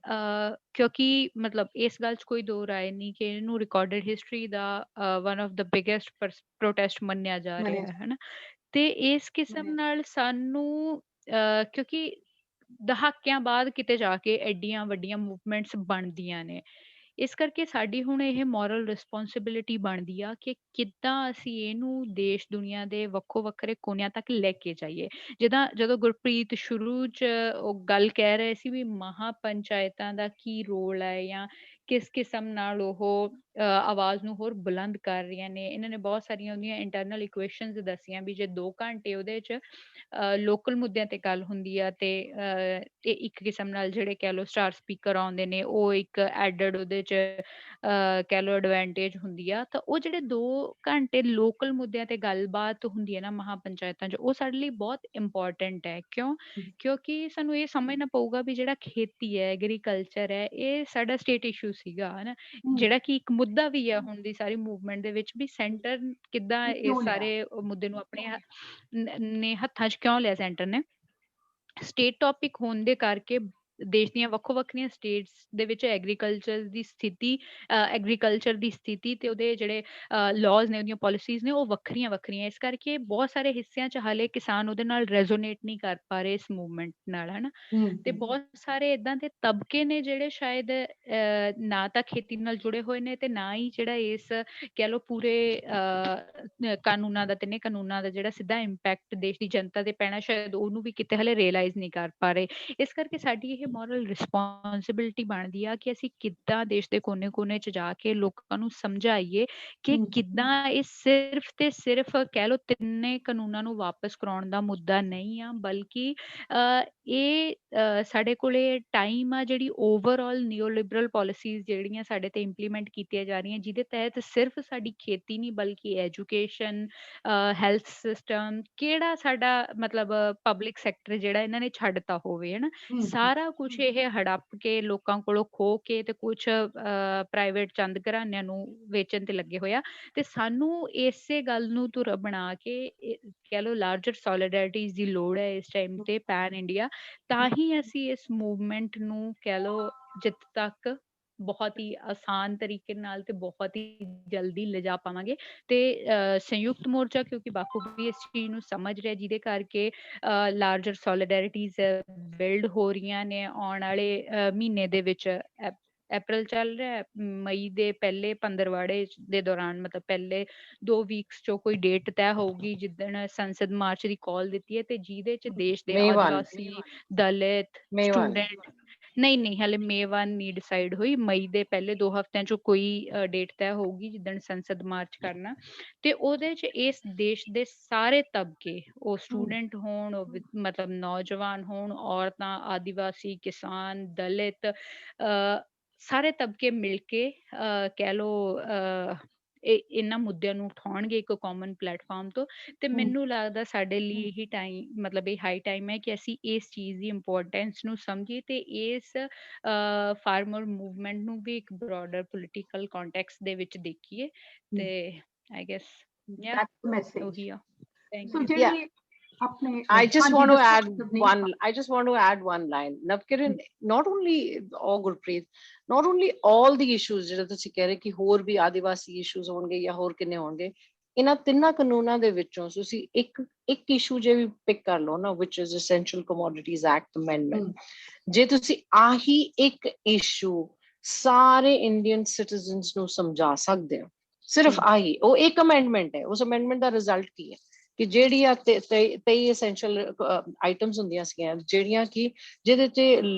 ਕਿਉਂਕਿ ਮਤਲਬ ਇਸ ਗੱਲ 'ਚ ਕੋਈ ਦੋ ਰਾਏ ਨਹੀਂ ਕਿ ਇਹਨੂੰ recorded history the one of the biggest protest ਮੰਨਿਆ ਜਾ ਰਿਹਾ ਹੈ, ਹਨਾ। ਤੇ ਇਸ ਕਿਸਮ ਨਾਲ ਸਾਨੂੰ ਕਿਉਂਕਿ ਦਹਾਕਿਆਂ ਬਾਅਦ ਕਿਤੇ ਜਾ ਕੇ ਐਡੀਆਂ ਵੱਡੀਆਂ ਮੂਵਮੈਂਟਸ ਬਣਦੀਆਂ ਨੇ, ਇਸ ਕਰਕੇ ਸਾਡੀ ਹੁਣ ਇਹ ਮੋਰਲ ਰਿਸਪੋਂਸਿਬਿਲਿਟੀ ਬਣਦੀ ਆ ਕਿ ਕਿੱਦਾਂ ਅਸੀਂ ਇਹਨੂੰ ਦੇਸ਼ ਦੁਨੀਆ ਦੇ ਵੱਖੋ ਵੱਖਰੇ ਕੋਨਿਆਂ ਤੱਕ ਲੈ ਕੇ ਜਾਈਏ। ਜਦੋਂ ਗੁਰਪ੍ਰੀਤ ਸ਼ੁਰੂ 'ਚ ਉਹ ਗੱਲ ਕਹਿ ਰਹੇ ਸੀ ਵੀ ਮਹਾਂ ਪੰਚਾਇਤਾਂ ਦਾ ਕੀ ਰੋਲ ਹੈ, ਜਾਂ ਕਿਸ ਕਿਸਮ ਨਾਲ ਉਹ ਆਵਾਜ਼ ਨੂੰ ਹੋਰ ਬੁਲੰਦ ਕਰ ਰਹੀਆਂ ਨੇ, ਇਹਨਾਂ ਨੇ ਬਹੁਤ ਸਾਰੀਆਂ ਉਹਦੀਆਂ ਇੰਟਰਨਲ ਇਕੁਏਸ਼ਨਸ ਦੱਸੀਆਂ ਵੀ ਜੇ 2 ਘੰਟੇ ਉਹਦੇ 'ਚ ਲੋਕਲ ਮੁੱਦਿਆਂ ਤੇ ਗੱਲ ਹੁੰਦੀ ਆ, ਤੇ ਇਹ ਇੱਕ ਕਿਸਮ ਨਾਲ ਜਿਹੜੇ ਕਹਿ ਲਓ ਸਟਾਰ ਸਪੀਕਰ ਆਉਂਦੇ ਨੇ, ਉਹ ਇੱਕ ਐਡਡ ਉਹਦੇ 'ਚ ਕਹਿ ਲਓ ਐਡਵਾਂਟੇਜ ਹੁੰਦੀ ਆ। ਤਾਂ ਉਹ ਜਿਹੜੇ 2 ਘੰਟੇ ਲੋਕਲ ਮੁੱਦਿਆਂ ਤੇ ਗੱਲਬਾਤ ਹੁੰਦੀ ਹੈ ਨਾ ਮਹਾਂ ਪੰਚਾਇਤਾਂ 'ਚ, ਉਹ ਸਾਡੇ ਲਈ ਬਹੁਤ ਇੰਪੋਰਟੈਂਟ ਹੈ। ਕਿਉਂਕਿ ਸਾਨੂੰ ਇਹ ਸਮਝਣਾ ਪਊਗਾ ਵੀ ਜਿਹੜਾ ਖੇਤੀ ਹੈ, ਐਗਰੀਕਲਚਰ ਹੈ, ਇਹ ਸਾਡਾ ਸਟੇਟ ਇਸ਼ੂ ਸੀਗਾ, ਹਨਾ, ਜਿਹੜਾ ਕਿ ਇੱਕ ਮੁੱਦਾ ਵੀ ਹੈ ਹੁਣ ਦੀ ਸਾਰੀ ਮੂਵਮੈਂਟ ਦੇ ਵਿੱਚ, ਵੀ ਸੈਂਟਰ ਕਿੱਦਾਂ ਇਸ ਸਾਰੇ ਮੁੱਦੇ ਨੂੰ ਆਪਣੇ ਨੇ ਹੱਥਾਂ 'ਚ ਕਿਉਂ ਲਿਆ ਸੈਂਟਰ ਨੇ। ਸਟੇਟ ਟੌਪਿਕ ਹੋਣ ਦੇ ਕਰਕੇ ਦੇਸ਼ ਦੀਆਂ ਵੱਖੋ ਵੱਖਰੀਆਂ ਸਟੇਟਸ ਦੇ ਵਿੱਚ ਐਗਰੀਕਲਚਰ ਦੀ ਸਥਿਤੀ ਤੇ ਉਹਦੇ ਜਿਹੜੇ ਲਾਜ਼ ਨੇ, ਉਹਦੀਆਂ ਪਾਲਿਸੀਜ਼ ਨੇ, ਉਹ ਵੱਖਰੀਆਂ ਵੱਖਰੀਆਂ। ਇਸ ਕਰਕੇ ਬਹੁਤ ਸਾਰੇ ਹਿੱਸਿਆਂ 'ਚ ਹਾਲੇ ਕਿਸਾਨ ਉਹਦੇ ਨਾਲ ਰੈਜ਼ੋਨੇਟ ਨਹੀਂ ਕਰ ਪਾ ਰਹੇ ਇਸ ਮੂਵਮੈਂਟ ਨਾਲ, ਹਨਾ। ਤੇ ਬਹੁਤ ਸਾਰੇ ਏਦਾਂ ਦੇ ਤਬਕੇ ਨੇ ਜਿਹੜੇ ਸ਼ਾਇਦ ਨਾ ਤਾਂ ਖੇਤੀ ਨਾਲ ਜੁੜੇ ਹੋਏ ਨੇ, ਤੇ ਨਾ ਹੀ ਜਿਹੜਾ ਇਸ ਕਹਿ ਲਓ ਪੂਰੇ ਕਾਨੂੰਨਾਂ ਦਾ, ਤਿੰਨੇ ਕਾਨੂੰਨਾਂ ਦਾ ਜਿਹੜਾ ਸਿੱਧਾ ਇੰਪੈਕਟ ਦੇਸ਼ ਦੀ ਜਨਤਾ ਤੇ ਪੈਣਾ, ਸ਼ਾਇਦ ਉਹਨੂੰ ਵੀ ਕਿਤੇ ਹਲੇ ਰਿਅਲਾਈਜ਼ ਨਹੀਂ ਕਰ ਪਾ ਰਹੇ। ਇਸ ਕਰਕੇ ਸਾਡੀ ਇਹ ਮੋਰਲ ਰਿਸਪੋਂਸਿਬਿਲਿਟੀ ਬਣਦੀ ਆ ਕਿ ਅਸੀਂ ਕਿੱਦਾਂ ਦੇਸ਼ ਦੇ ਕੋਨੇ-ਕੋਨੇ 'ਚ ਜਾ ਕੇ ਲੋਕਾਂ ਨੂੰ ਸਮਝਾਈਏ ਕਿ ਕਿੱਦਾਂ ਇਹ ਸਿਰਫ ਤੇ ਸਿਰਫ ਕਹਿ ਲਓ ਤਿੰਨੇ ਕਾਨੂੰਨਾਂ ਨੂੰ ਵਾਪਸ ਕਰਾਉਣ ਦਾ ਮੁੱਦਾ ਨਹੀਂ ਆ, ਬਲਕਿ ਇਹ ਸਾਡੇ ਕੋਲੇ ਟਾਈਮ ਆ ਜਿਹੜੀ ਓਵਰਆਲ ਨਿਓਲਿਬਰਲ ਪਾਲਿਸੀਜ਼ ਜਿਹੜੀਆਂ ਸਾਡੇ ਤੇ ਇੰਪਲੀਮੈਂਟ ਕੀਤੀਆਂ ਜਾ ਰਹੀਆਂ, ਜਿਹਦੇ ਤਹਿਤ ਸਿਰਫ ਸਾਡੀ ਖੇਤੀ ਨਹੀਂ ਬਲਕਿ ਐਜੂਕੇਸ਼ਨ, ਹੈਲਥ ਸਿਸਟਮ, ਕਿਹੜਾ ਸਾਡਾ ਮਤਲਬ ਪਬਲਿਕ ਸੈਕਟਰ ਜਿਹੜਾ ਇਹਨਾਂ ਨੇ ਛੱਡਤਾ ਹੋਵੇ, ਹਨਾ। ਸਾਰਾ ਕੁਛ ਇਹ ਹੜੱਪ ਕੇ ਲੋਕਾਂ ਕੋਲੋਂ ਖੋਹ ਕੇ ਤੇ ਕੁਛ ਪ੍ਰਾਈਵੇਟ ਚੰਦ ਘਰਾਨਿਆਂ ਨੂੰ ਵੇਚਣ ਤੇ ਲੱਗੇ ਹੋਇਆ। ਤੇ ਸਾਨੂੰ ਇਸੇ ਗੱਲ ਨੂੰ ਧੁਰ ਬਣਾ ਕੇ ਕਹਿ ਲਓ ਲਾਰਜਰ ਸੋਲੀਡੈਰਿਟੀਜ਼ ਦੀ ਲੋੜ ਹੈ ਇਸ ਟਾਈਮ ਤੇ ਪੈਨ ਇੰਡੀਆ, ਤਾਂ ਹੀ ਅਸੀਂ ਇਸ ਮੂਵਮੈਂਟ ਨੂੰ ਕਹਿ ਲਓ ਜਿੱਤ ਤੱਕ ਬਹੁਤ ਹੀ ਆਸਾਨ ਤਰੀਕੇ ਨਾਲ ਤੇ ਬਹੁਤ ਹੀ ਜਲਦੀ ਲਿਜਾ ਪਾਵਾਂਗੇ। ਤੇ ਸੰਯੁਕਤ ਮੋਰਚਾ ਕਿਉਂਕਿ ਬਾਖੂਬੀ ਇਸ ਚੀਜ਼ ਨੂੰ ਸਮਝ ਰਿਹਾ, ਜਿਹਦੇ ਕਰਕੇ ਲਾਰਜਰ ਸੋਲੀਡੈਰਿਟੀਜ਼ ਬਿਲਡ ਹੋ ਰਹੀਆਂ ਨੇ। ਆਉਣ ਵਾਲੇ ਮਹੀਨੇ ਦੇ ਵਿੱਚ ਅਪ੍ਰੈਲ ਚੱਲ ਰਿਹਾ, ਮਈ ਦੇ ਪਹਿਲੇ ਪੰਦਰਵਾੜੇ ਦੇ ਦੌਰਾਨ, ਮਤਲਬ ਪਹਿਲੇ 2 ਵੀਕਸ ਚੋਂ ਕੋਈ ਡੇਟ ਤੈਅ ਹੋਊਗੀ ਜਿੱਦਣ ਸੰਸਦ ਮਾਰਚ ਦੀ ਕਾਲ ਦਿੱਤੀ ਹੈ, ਤੇ ਜਿਹਦੇ ਚ ਦੇਸ਼ ਦੇ May 1 ਆਦੀਵਾਸੀ, ਦਲਿਤ, May 1 ਸਟੂਡੈਂਟ, ਨਹੀਂ ਹਾਲੇ May 1 ਨਹੀਂ ਡਿਸਾਈਡ ਹੋਈ, ਮਈ ਦੇ ਪਹਿਲੇ 2 ਹਫ਼ਤਿਆਂ ਚੋਂ ਕੋਈ ਡੇਟ ਤੈਅ ਹੋਊਗੀ ਜਿੱਦਣ ਸੰਸਦ ਮਾਰਚ ਕਰਨਾ। ਤੇ ਉਹਦੇ ਚ ਇਸ ਦੇਸ਼ ਦੇ ਸਾਰੇ ਤਬਕੇ, ਉਹ ਸਟੂਡੈਂਟ ਹੋਣ, ਉਹ ਮਤਲਬ ਨੌਜਵਾਨ ਹੋਣ, ਔਰਤਾਂ, ਆਦੀਵਾਸੀ, ਕਿਸਾਨ, ਦਲਿਤ, ਸਾਰੇ ਤਬਕੇ ਮਿਲ ਕੇ ਕਹਿ ਲਓ ਇਹਨਾਂ ਮੁੱਦਿਆਂ ਨੂੰ ਉਠਾਉਣਗੇ ਇੱਕ ਕਾਮਨ ਪਲੇਟਫਾਰਮ ਤੋਂ, ਤੇ ਮੈਨੂੰ ਲੱਗਦਾ ਸਾਡੇ ਲਈ ਇਹੀ ਟਾਈਮ, ਮਤਲਬ ਇਹ ਹਾਈ ਟਾਈਮ ਹੈ ਕਿ ਅਸੀਂ ਇਸ ਚੀਜ਼ ਦੀ ਇੰਪੋਰਟੈਂਸ ਨੂੰ ਸਮਝੀਏ ਤੇ ਇਸ ਫਾਰਮਰ ਮੂਵਮੈਂਟ ਨੂੰ ਵੀ ਇੱਕ ਬ੍ਰੌਡਰ ਪੋਲੀਟੀਕਲ ਕੰਟੈਕਸਟ ਦੇ ਵਿੱਚ ਦੇਖੀਏ। ਤੇ I guess that's the message. ਉਹੀ ਆ। Thank So you. ਜਿਹੜੀ ਆਪਣੇ I just want to add Navneet, one. I just want to add one line. Navkiran, not only or Gurpreet, not only all the issues ਜਿਹੜੇ ਤੁਸੀਂ ਕਹਿ ਰਹੇ ਕਿ ਹੋਰ ਵੀ ਆਦੀਵਾਸੀ issues ਹੋਣਗੇ ਜਾਂ ਹੋਰ ਕਿੰਨੇ ਹੋਣਗੇ, ਇਹਨਾਂ ਤਿੰਨਾਂ ਕਾਨੂੰਨਾਂ ਦੇ ਵਿੱਚੋਂ ਤੁਸੀਂ ਇੱਕ ਇਸ਼ੂ ਜੇ ਵੀ ਪਿਕ ਕਰ ਲਓ ਨਾ, which is Essential Commodities Act Amendment, ਜੇ ਤੁਸੀਂ ਆਹੀ ਇੱਕ ਇਸ਼ੂ ਸਾਰੇ ਇੰਡੀਅਨ ਸਿਟੀਜ਼ਨਸ ਨੂੰ ਸਮਝਾ ਸਕਦੇ ਹੋ, ਸਿਰਫ ਆਹੀ ਉਹ ਇੱਕ ਅਮੈਂਡਮੈਂਟ ਹੈ, ਉਸ ਅਮੈਂਡਮੈਂਟ ਦਾ ਰਿਜ਼ਲਟ ਕੀ ਹੈ ਕਿ ਜਿਹੜੀਆਂ 23 ਐਸੈਂਸ਼ੀਅਲ ਆਈਟਮਸ ਹੁੰਦੀਆਂ ਸੀਗੀਆਂ ਜਿਹੜੀਆਂ ਕਿ ਜਿਹਦੇ ਚ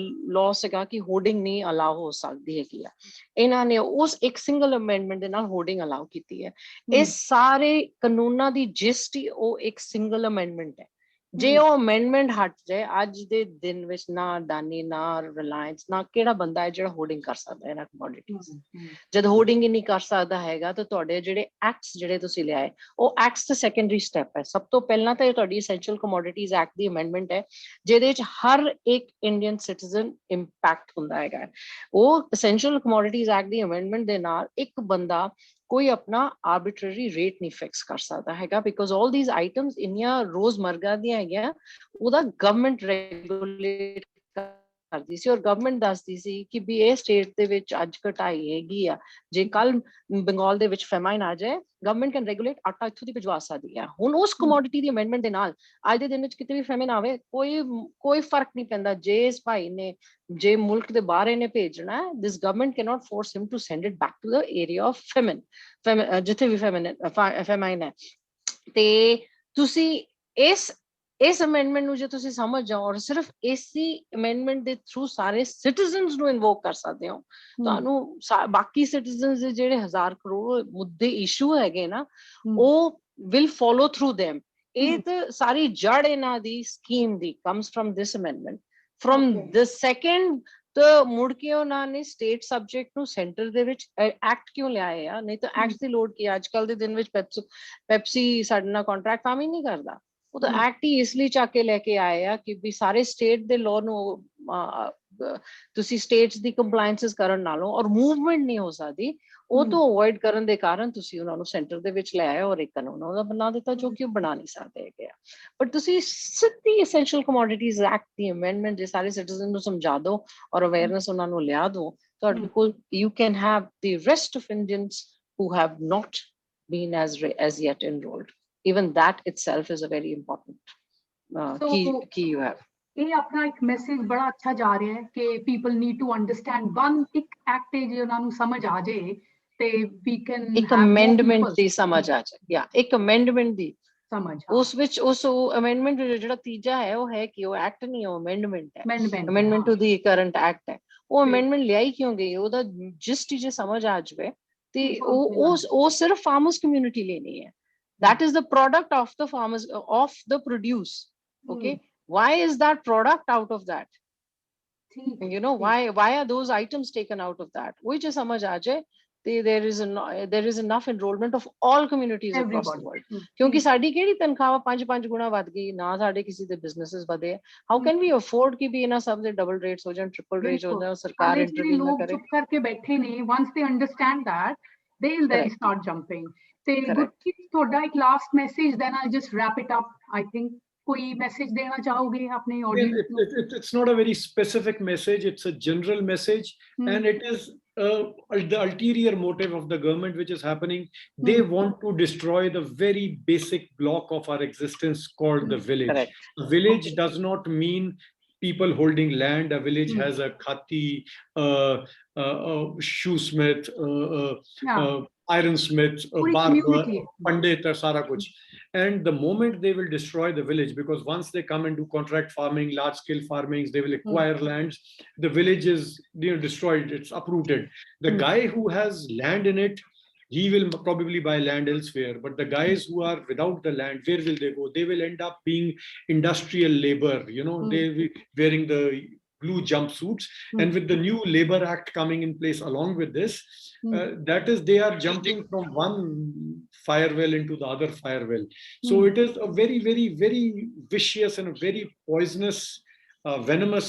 ਲਾਅ ਸੀਗਾ ਕਿ ਹੋਰਡਿੰਗ ਨਹੀਂ ਅਲਾਉ ਹੋ ਸਕਦੀ ਹੈਗੀ ਆ, ਇਹਨਾਂ ਨੇ ਉਸ ਇੱਕ ਸਿੰਗਲ ਅਮੈਂਡਮੈਂਟ ਦੇ ਨਾਲ ਹੋਰਡਿੰਗ ਅਲਾਉ ਕੀਤੀ ਹੈ। ਇਹ ਸਾਰੇ ਕਾਨੂੰਨਾਂ ਦੀ ਜਿਸਟ ਹੀ ਉਹ ਇੱਕ ਸਿੰਗਲ ਅਮੈਂਡਮੈਂਟ ਹੈ। ਜੇ ਉਹ ਅਮੈਂਡਮੈਂਟ ਹਟ ਜਾਏ ਅੱਜ ਦੇ ਦਿਨ ਵਿੱਚ ਨਾ ਅਡਾਨੀ ਨਾ ਰਿਲਾਇੰਸ ਨਾ ਕਿਹੜਾ ਬੰਦਾ ਹੈ ਜਿਹੜਾ ਹੋਰਡਿੰਗ ਕਰ ਸਕਦਾ ਇਹਨਾਂ ਕਮੋਡਿਟੀਜ਼। ਜਦ ਹੋਰਡਿੰਗ ਹੀ ਨਹੀਂ ਕਰ ਸਕਦਾ ਹੈਗਾ ਤਾਂ ਤੁਹਾਡੇ ਜਿਹੜੇ ਐਕਟਸ ਜਿਹੜੇ ਤੁਸੀਂ ਲਿਆਏ ਉਹ ਐਕਟਸ ਦਾ ਸੈਕੰਡਰੀ ਸਟੈਪ ਹੈ। ਸਭ ਤੋਂ ਪਹਿਲਾਂ ਤਾਂ ਇਹ ਤੁਹਾਡੀ ਐਸੈਂਸ਼ੀਅਲ ਕਮੋਡਿਟੀਜ਼ ਐਕਟ ਦੀ ਅਮੈਂਡਮੈਂਟ ਹੈ ਜਿਹਦੇ ਵਿੱਚ ਹਰ ਇੱਕ ਇੰਡੀਅਨ ਸਿਟੀਜ਼ਨ ਇੰਪੈਕਟ ਹੁੰਦਾ ਹੈਗਾ। ਉਹ ਐਸੈਂਸ਼ੀਅਲ ਕਮੋਡਿਟੀਜ਼ ਐਕਟ ਦੀ ਅਮੈਂਡਮੈਂਟ ਦੇ ਨਾਲ ਇੱਕ ਬੰਦਾ ਕੋਈ ਆਪਣਾ ਆਰਬਿਟਰੀ ਰੇਟ ਨਹੀਂ ਫਿਕਸ ਕਰ ਸਕਦਾ ਹੈਗਾ, ਬਿਕੋਜ਼ ਆਲ ਥੀਸ ਆਈਟਮਸ ਇੰਨੀਆਂ ਰੋਜ਼ਮਰਰਾ ਦੀਆਂ ਹੈਗੀਆਂ, ਉਹਦਾ ਗਵਰਨਮੈਂਟ ਰੈਗੂਲੇਟ ਕਰਦੀ ਸੀ ਔਰ ਗਵਰਨਮੈਂਟ ਦੱਸਦੀ ਸੀ ਕਿ ਵੀ ਇਹ ਸਟੇਟ ਦੇ ਵਿੱਚ ਅੱਜ ਘਟਾਈ ਹੈਗੀ ਆ, ਜੇ ਕੱਲ ਬੰਗਾਲ ਦੇ ਵਿੱਚ ਫੈਮਾਈਨ ਆ ਜਾਏ ਗਵਰਨਮੈਂਟ ਕੈਨ ਰੈਗੂਲੇਟ ਆਟਾ ਇੱਥੋਂ ਦੀ ਭਿਜਵਾ ਸਕਦੀ ਹੈ। ਹੁਣ ਉਸ ਕਮੋਡਿਟੀ ਦੀ ਅਮੈਂਡਮੈਂਟ ਦੇ ਨਾਲ ਅੱਜ ਦੇ ਦਿਨ ਵਿੱਚ ਕਿਤੇ ਵੀ ਫੈਮਿਨ ਆਵੇ ਕੋਈ ਫਰਕ ਨਹੀਂ ਪੈਂਦਾ। ਜੇ ਇਸ ਭਾਈ ਨੇ ਜੇ ਮੁਲਕ ਦੇ ਬਾਹਰ ਇਹਨੇ ਭੇਜਣਾ, this government can not force him to send it back to the area of famine, ਜਿੱਥੇ ਵੀ ਫੈਮਾਈਨ ਹੈ। ਤੇ ਤੁਸੀਂ ਇਸ ਅਮੈਂਡਮੈਂਟ ਨੂੰ ਜੇ ਤੁਸੀਂ ਸਮਝ ਜਾਓ ਔਰ ਸਿਰਫ ਇਸੀ ਅਮੈਂਡਮੈਂਟ ਦੇ ਥਰੂ ਸਾਰੇ ਸਿਟੀਜ਼ਨਸ ਨੂੰ ਇਨਵੋਕ ਕਰ ਸਕਦੇ ਹੋ, ਤੁਹਾਨੂੰ ਬਾਕੀ ਸਿਟੀਜ਼ਨਸ ਦੇ ਜਿਹੜੇ 1000 ਕਰੋੜ ਮੁੱਦੇ ਇਸ਼ੂ ਹੈਗੇ ਨਾ ਉਹ ਵਿਲ ਫੋਲੋ ਥਰੂ them। ਇਹ ਤਾਂ ਸਾਰੀ ਜੜ ਇਹਨਾਂ ਦੀ scheme the comes firm this amendment. From the second ਤਾਂ ਮੁੜ ਕੇ ਉਹਨਾਂ ਨੇ ਸਟੇਟ ਸਬਜੈਕਟ ਨੂੰ ਸੈਂਟਰ ਦੇ ਵਿੱਚ ਐਕਟ ਕਿਉਂ ਲਿਆਏ ਆ, ਨਹੀਂ ਤਾਂ ਐਕਟ ਦੀ ਲੋੜ ਕੀ ਅੱਜ ਕੱਲ ਦੇ ਦਿਨ ਵਿੱਚ ਪੈਪਸੀ ਸਾਡੇ ਨਾਲ ਕੰਟਰੈਕਟ ਫਾਰਮਿੰਗ ਨਹੀਂ ਕਰਦਾ, ਉਹ ਤਾਂ ਐਕਟ ਹੀ ਇਸ ਲਈ ਚੱਕ ਕੇ ਲੈ ਕੇ ਆਏ ਆ ਕਿ ਵੀ ਸਾਰੇ ਸਟੇਟ ਦੇ ਲਾਅ ਨੂੰ ਤੁਸੀਂ ਸਟੇਟਸ ਦੀ ਕੰਪਲਾਇੰਸਿਸ ਕਰਨ ਨਾਲੋਂ ਔਰ ਮੂਵਮੈਂਟ ਨਹੀਂ ਹੋ ਸਕਦੀ ਉਹ ਤੋਂ ਅਵੋਇਡ ਕਰਨ ਦੇ ਕਾਰਨ ਤੁਸੀਂ ਉਹਨਾਂ ਨੂੰ ਸੈਂਟਰ ਦੇ ਵਿੱਚ ਲੈ ਆਏ ਔਰ ਇੱਕ ਕਾਨੂੰਨ ਉਹਦਾ ਬਣਾ ਦਿੱਤਾ ਜੋ ਕਿ ਉਹ ਬਣਾ ਨਹੀਂ ਸਕਦੇ ਹੈਗੇ ਆ। ਬਟ ਤੁਸੀਂ ਸਿੱਧੀ ਐਸੈਂਸ਼ੀਅਲ ਕਮੋਡਿਟੀਜ਼ ਐਕਟ ਦੀ ਅਮੈਂਡਮੈਂਟ ਜੇ ਸਾਰੇ ਸਿਟੀਜ਼ਨ ਨੂੰ ਸਮਝਾ ਦਿਓ ਔਰ ਅਵੇਅਰਨੈਸ ਉਹਨਾਂ ਨੂੰ ਲਿਆ ਦਿਓ, ਤੁਹਾਡੇ ਕੋਲ you can have the rest of Indians who have not been as yet enrolled. Even that itself is a very important key you have. ਇਹ ਆਪਣਾ ਇੱਕ ਮੈਸੇਜ ਬੜਾ ਅੱਛਾ ਜਾ ਰਿਹਾ ਹੈ ਕਿ people need to understand one ਇੱਕ ਐਕਟ ਜੇ ਉਹਨਾਂ ਨੂੰ ਸਮਝ ਆ ਜਾਏ ਤੇ we can ਇੱਕ ਅਮੈਂਡਮੈਂਟ ਦੀ ਸਮਝ ਆ ਜਾਏ ਜਾਂ ਇੱਕ ਅਮੈਂਡਮੈਂਟ ਦੀ ਸਮਝ ਉਸ ਵਿੱਚ ਉਸ ਅਮੈਂਡਮੈਂਟ ਜਿਹੜਾ ਤੀਜਾ ਹੈ ਉਹ ਹੈ ਕਿ ਉਹ ਐਕਟ ਨਹੀਂ ਉਹ ਅਮੈਂਡਮੈਂਟ ਹੈ, amendment to the current act ਹੈ। ਉਹ ਅਮੈਂਡਮੈਂਟ ਲਿਆਈ ਕਿਉਂ ਗਈ ਉਹਦਾ ਜਿਸਟ ਜੇ ਸਮਝ ਆ ਜਾਵੇ ਤੇ ਉਹ ਸਿਰਫ ਫਾਰਮਰਸ ਕਮਿਊਨਿਟੀ ਲਈ ਨਹੀਂ ਹੈ। That is the product of the farmers, of the produce. Okay, why is that product out of that? You know, why are those items taken out of that? Which is samajh aa jaye, there is enough enrollment of all communities across the world. क्योंकि साड़ी केड़ी तनख्वाह 5 गुना वध गई ना, साडे किसी दे businesses वधे। How can we afford कि भी इना सब दे double rates हो जान, triple rates हो जान, सरकार intervene ना करे। चुप करके बैठे ने, once they understand that, they will then start jumping. ਤੇ ਗੁਰਪ੍ਰੀਤ ਤੁਹਾਡਾ ਇੱਕ last message, then I'll just wrap it up. I think ਕੋਈ ਮੈਸੇਜ ਦੇਣਾ ਚਾਹੋਗੇ ਆਪਣੇ ਆਡੀਅנס ਨੂੰ? It's not a very specific message, it's a general message, and it is the ulterior motive of the government which is happening. They want to destroy the very basic block of our existence called the village. A village does not mean people holding land. A village has a khati, shoesmith, ironsmith, barber, pandit, sara kuch. And the moment they will destroy the village, because once they come and do contract farming, large scale farmings, they will acquire lands, the village is destroyed, it's uprooted. The guy who has land in it, he will probably buy land elsewhere, but the guys who are without the land, where will they go? They will end up being industrial labor, they will be wearing the blue jumpsuits. And with the new Labor Act coming in place along with this, that is, they are jumping from one fire well into the other fire well. So it is a very, very, very vicious and a very poisonous, venomous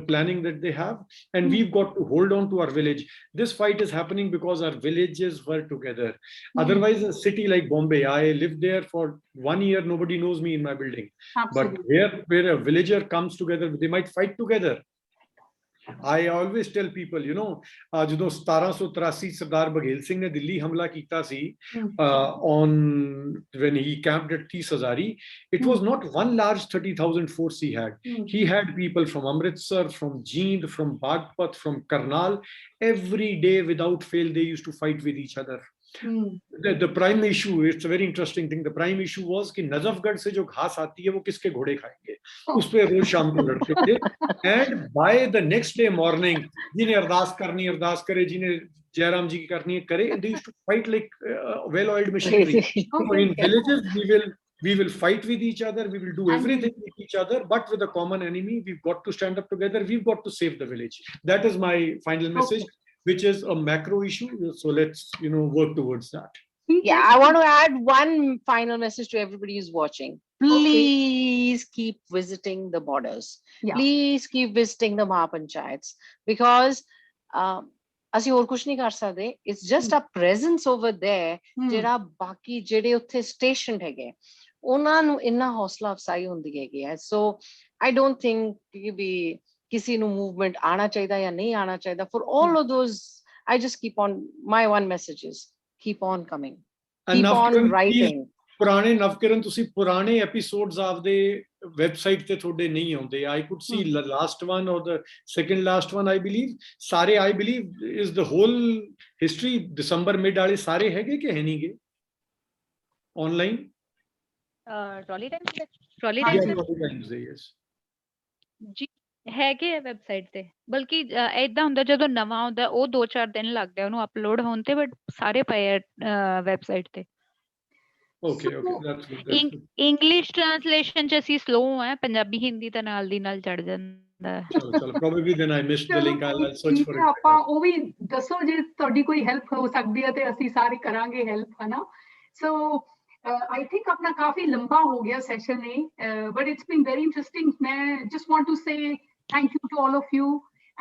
planning that they have. And we've got to hold on to our village. This fight is happening because our villages were together. Otherwise, a city like Bombay, I lived there for 1 year, nobody knows me in my building. But here, where a villager comes together, they might fight together. I always tell people, you know, ਜਦੋਂ 1783 ਸਰਦਾਰ ਬਘੇਲ ਸਿੰਘ ਨੇ ਦਿੱਲੀ ਹਮਲਾ ਕੀਤਾ ਸੀ, on when he camped at Tees Hazari, it was not one large 30,000 force he had. He had people from Amritsar, from Jind, from Bagpat, from Karnal. Every day without fail, they used to fight with each other. The prime issue, it's a very interesting thing. The prime issue was कि नजफगढ़ से जो घास आती है वो किसके घोड़े खाएंगे, उस पे रोज शाम को लड़ते थे. And by the next day morning, जिन्हें अरदास करनी अरदास करे, जिन्हें जयराम जी की करनी है करे, and they used to fight like well-oiled machinery. So in villages, we will fight with each other, we will do everything with each other, but with a common enemy, we've got to stand up together, we've got to save the village. That is my final message, which is a macro issue. So let's, you know, work towards that. Yeah, I want to add one final message to everybody who's watching. Please keep visiting the borders. Please keep visiting the Mahapanchayats, because ਅਸੀਂ ਹੋਰ ਕੁਝ ਨਹੀਂ ਕਰ ਸਕਦੇ. It's just a presence over there ਜਿਹੜਾ ਬਾਕੀ ਜਿਹੜੇ ਉੱਥੇ ਸਟੇਸ਼ਨ ਹੈਗੇ ਉਹਨਾਂ ਨੂੰ ਇੰਨਾ ਹੌਸਲਾ ਅਫਸਾਈ ਹੁੰਦੀ ਹੈਗੀ ਹੈ. So I don't think ਕਿ ਵੀ ਕਿਸੇ ਨੂੰ movement ਆਣਾ ਚਾਹੀਦਾ ਜਾਂ ਨਹੀਂ ਆਣਾ ਚਾਹੀਦਾ. For all of those, I just keep on, my one message is keep on coming, keep on writing. ਪੁਰਾਣੇ ਨਵਕਿਰਨ ਤੁਸੀਂ ਪੁਰਾਣੇ ਐਪੀਸੋਡਸ ਆਪਦੇ ਵੈਬਸਾਈਟ ਤੇ ਤੁਹਾਡੇ ਨਹੀਂ ਆਉਂਦੇ. I could see the last one or the second last one, I believe. ਸਾਰੇ I believe is the whole history December mid ਵਾਲੇ ਸਾਰੇ ਹੈਗੇ ਕਿ ਹੈ ਨਹੀਂਗੇ online? Trolley Times ਦੇ yes ਜੀ ਹੈਗੇ ਆ ਵੈਬਸਾਈਟ ਤੇ. ਬਲਕਿ ਏਦਾਂ ਹੁੰਦਾ ਜਦੋਂ ਨਵਾਂ ਹੁੰਦਾ ਉਹ 2-4 ਦਿਨ ਲੱਗਦੇ ਉਹਨੂੰ ਅਪਲੋਡ ਹੋਣ ਤੇ, ਬਟ ਸਾਰੇ ਪਏ ਆ ਵੈਬਸਾਈਟ ਤੇ. Okay, that's good. English translation ਚ ਅਸੀਂ ਸਲੋ ਆ, ਪੰਜਾਬੀ ਹਿੰਦੀ ਤਾਂ ਨਾਲ ਦੀ ਨਾਲ ਚੜ ਜਾਂਦਾ. ਚਲੋ probably then I missed the link. I'll search for it. ਆਪਾਂ ਉਹ ਵੀ ਦੱਸੋ ਜੇ ਤੁਹਾਡੀ ਕੋਈ ਹੈਲਪ ਹੋ ਸਕਦੀ ਹੈ ਤੇ ਅਸੀਂ ਸਾਰੇ ਕਰਾਂਗੇ ਹੈਲਪ, ਹੈ ਨਾ. ਸੋ I think ਆਪਣਾ ਕਾਫੀ ਲੰਬਾ ਹੋ ਗਿਆ ਸੈਸ਼ਨ ਇਹ, but it's been very interesting. ਮੈਂ just want to say thank you to all of you,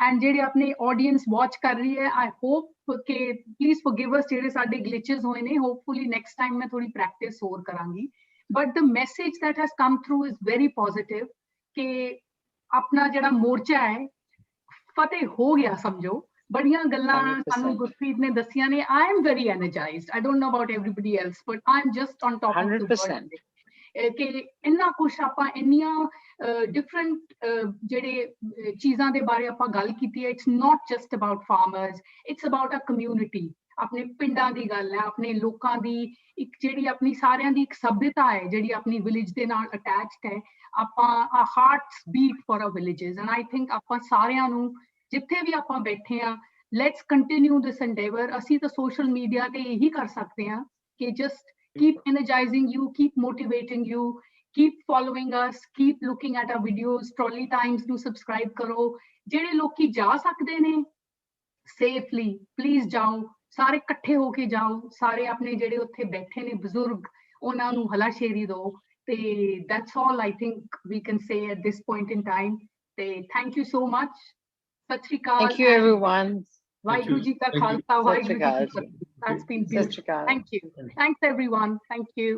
and ਜਿਹੜੇ ਆਪਣੇ audience watch ਕਰ ਰਹੀ ਹੈ, I hope ਕਿ please forgive us ਜਿਹੜੇ ਸਾਡੇ glitches ਹੋਏ ਨੇ. Hopefully next time ਮੈਂ ਥੋੜੀ practice ਹੋਰ ਕਰਾਂਗੀ. But the message that has come through is very positive ਕਿ ਆਪਣਾ ਜਿਹੜਾ ਮੋਰਚਾ ਹੈ ਫਤਿਹ ਹੋ ਗਿਆ ਸਮਝੋ. ਬੜੀਆਂ ਗੱਲਾਂ ਸਾਨੂੰ ਗੁਰਪ੍ਰੀਤ ਨੇ ਦੱਸੀਆਂ ਨੇ. I am very energized. I don't know about everybody else, but I'm just on top of the world. ਕਿ ਇੰਨਾ ਕੁਛ ਆਪਾਂ ਇੰਨੀਆਂ ਡਿਫਰੈਂਟ ਜਿਹੜੇ ਚੀਜ਼ਾਂ ਦੇ ਬਾਰੇ ਆਪਾਂ ਗੱਲ ਕੀਤੀ ਹੈ. It's not just about farmers, it's about a community. ਆਪਣੇ ਪਿੰਡਾਂ ਦੀ ਗੱਲ ਹੈ, ਆਪਣੇ ਲੋਕਾਂ ਦੀ ਇੱਕ ਜਿਹੜੀ ਆਪਣੀ ਸਾਰਿਆਂ ਦੀ ਇੱਕ ਸਭਿਅਤਾ ਹੈ ਜਿਹੜੀ ਆਪਣੀ ਵਿਲੇਜ ਦੇ ਨਾਲ ਅਟੈਚਡ ਹੈ. ਆਪਾਂ hearts beat for our villages, and I think ਆਪਾਂ ਸਾਰਿਆਂ ਨੂੰ ਜਿੱਥੇ ਵੀ ਆਪਾਂ ਬੈਠੇ ਆ, ਲੈਟਸ ਕੰਟੀਨਿਊ ਦਿਸ ਐਂਡੇਵਰ. ਅਸੀਂ ਤਾਂ ਸੋਸ਼ਲ ਮੀਡੀਆ ਤੇ ਇਹੀ ਕਰ ਸਕਦੇ ਹਾਂ ਕਿ just keep energizing you, keep motivating you, keep following us, keep looking at our videos. Trolley Times ਨੂੰ subscribe ਕਰੋ. ਜਿਹੜੇ ਲੋਕੀ ਜਾ ਸਕਦੇ ਨੇ safely, please ਜਾਓ, ਸਾਰੇ ਇਕੱਠੇ ਹੋ ਕੇ ਜਾਓ. ਸਾਰੇ ਆਪਣੇ ਜਿਹੜੇ ਉੱਥੇ ਬੈਠੇ ਨੇ ਬਜ਼ੁਰਗ ਉਹਨਾਂ ਨੂੰ ਹਲਾਸ਼ੇਰੀ ਦਿਓ. ਤੇ that's all I think we can say at this point in time. ਤੇ thank you so much. ਸਤਿ ਸ਼੍ਰੀ ਅਕਾਲ. Thank you everyone. Waheguru ji ਕਾ ਖਾਲਸਾ, ਵਾਹਿਗੁਰੂ ਜੀ ਕੀ ਫਤਿਹ. That's been beautiful. Thank you. Thanks everyone. Thank you.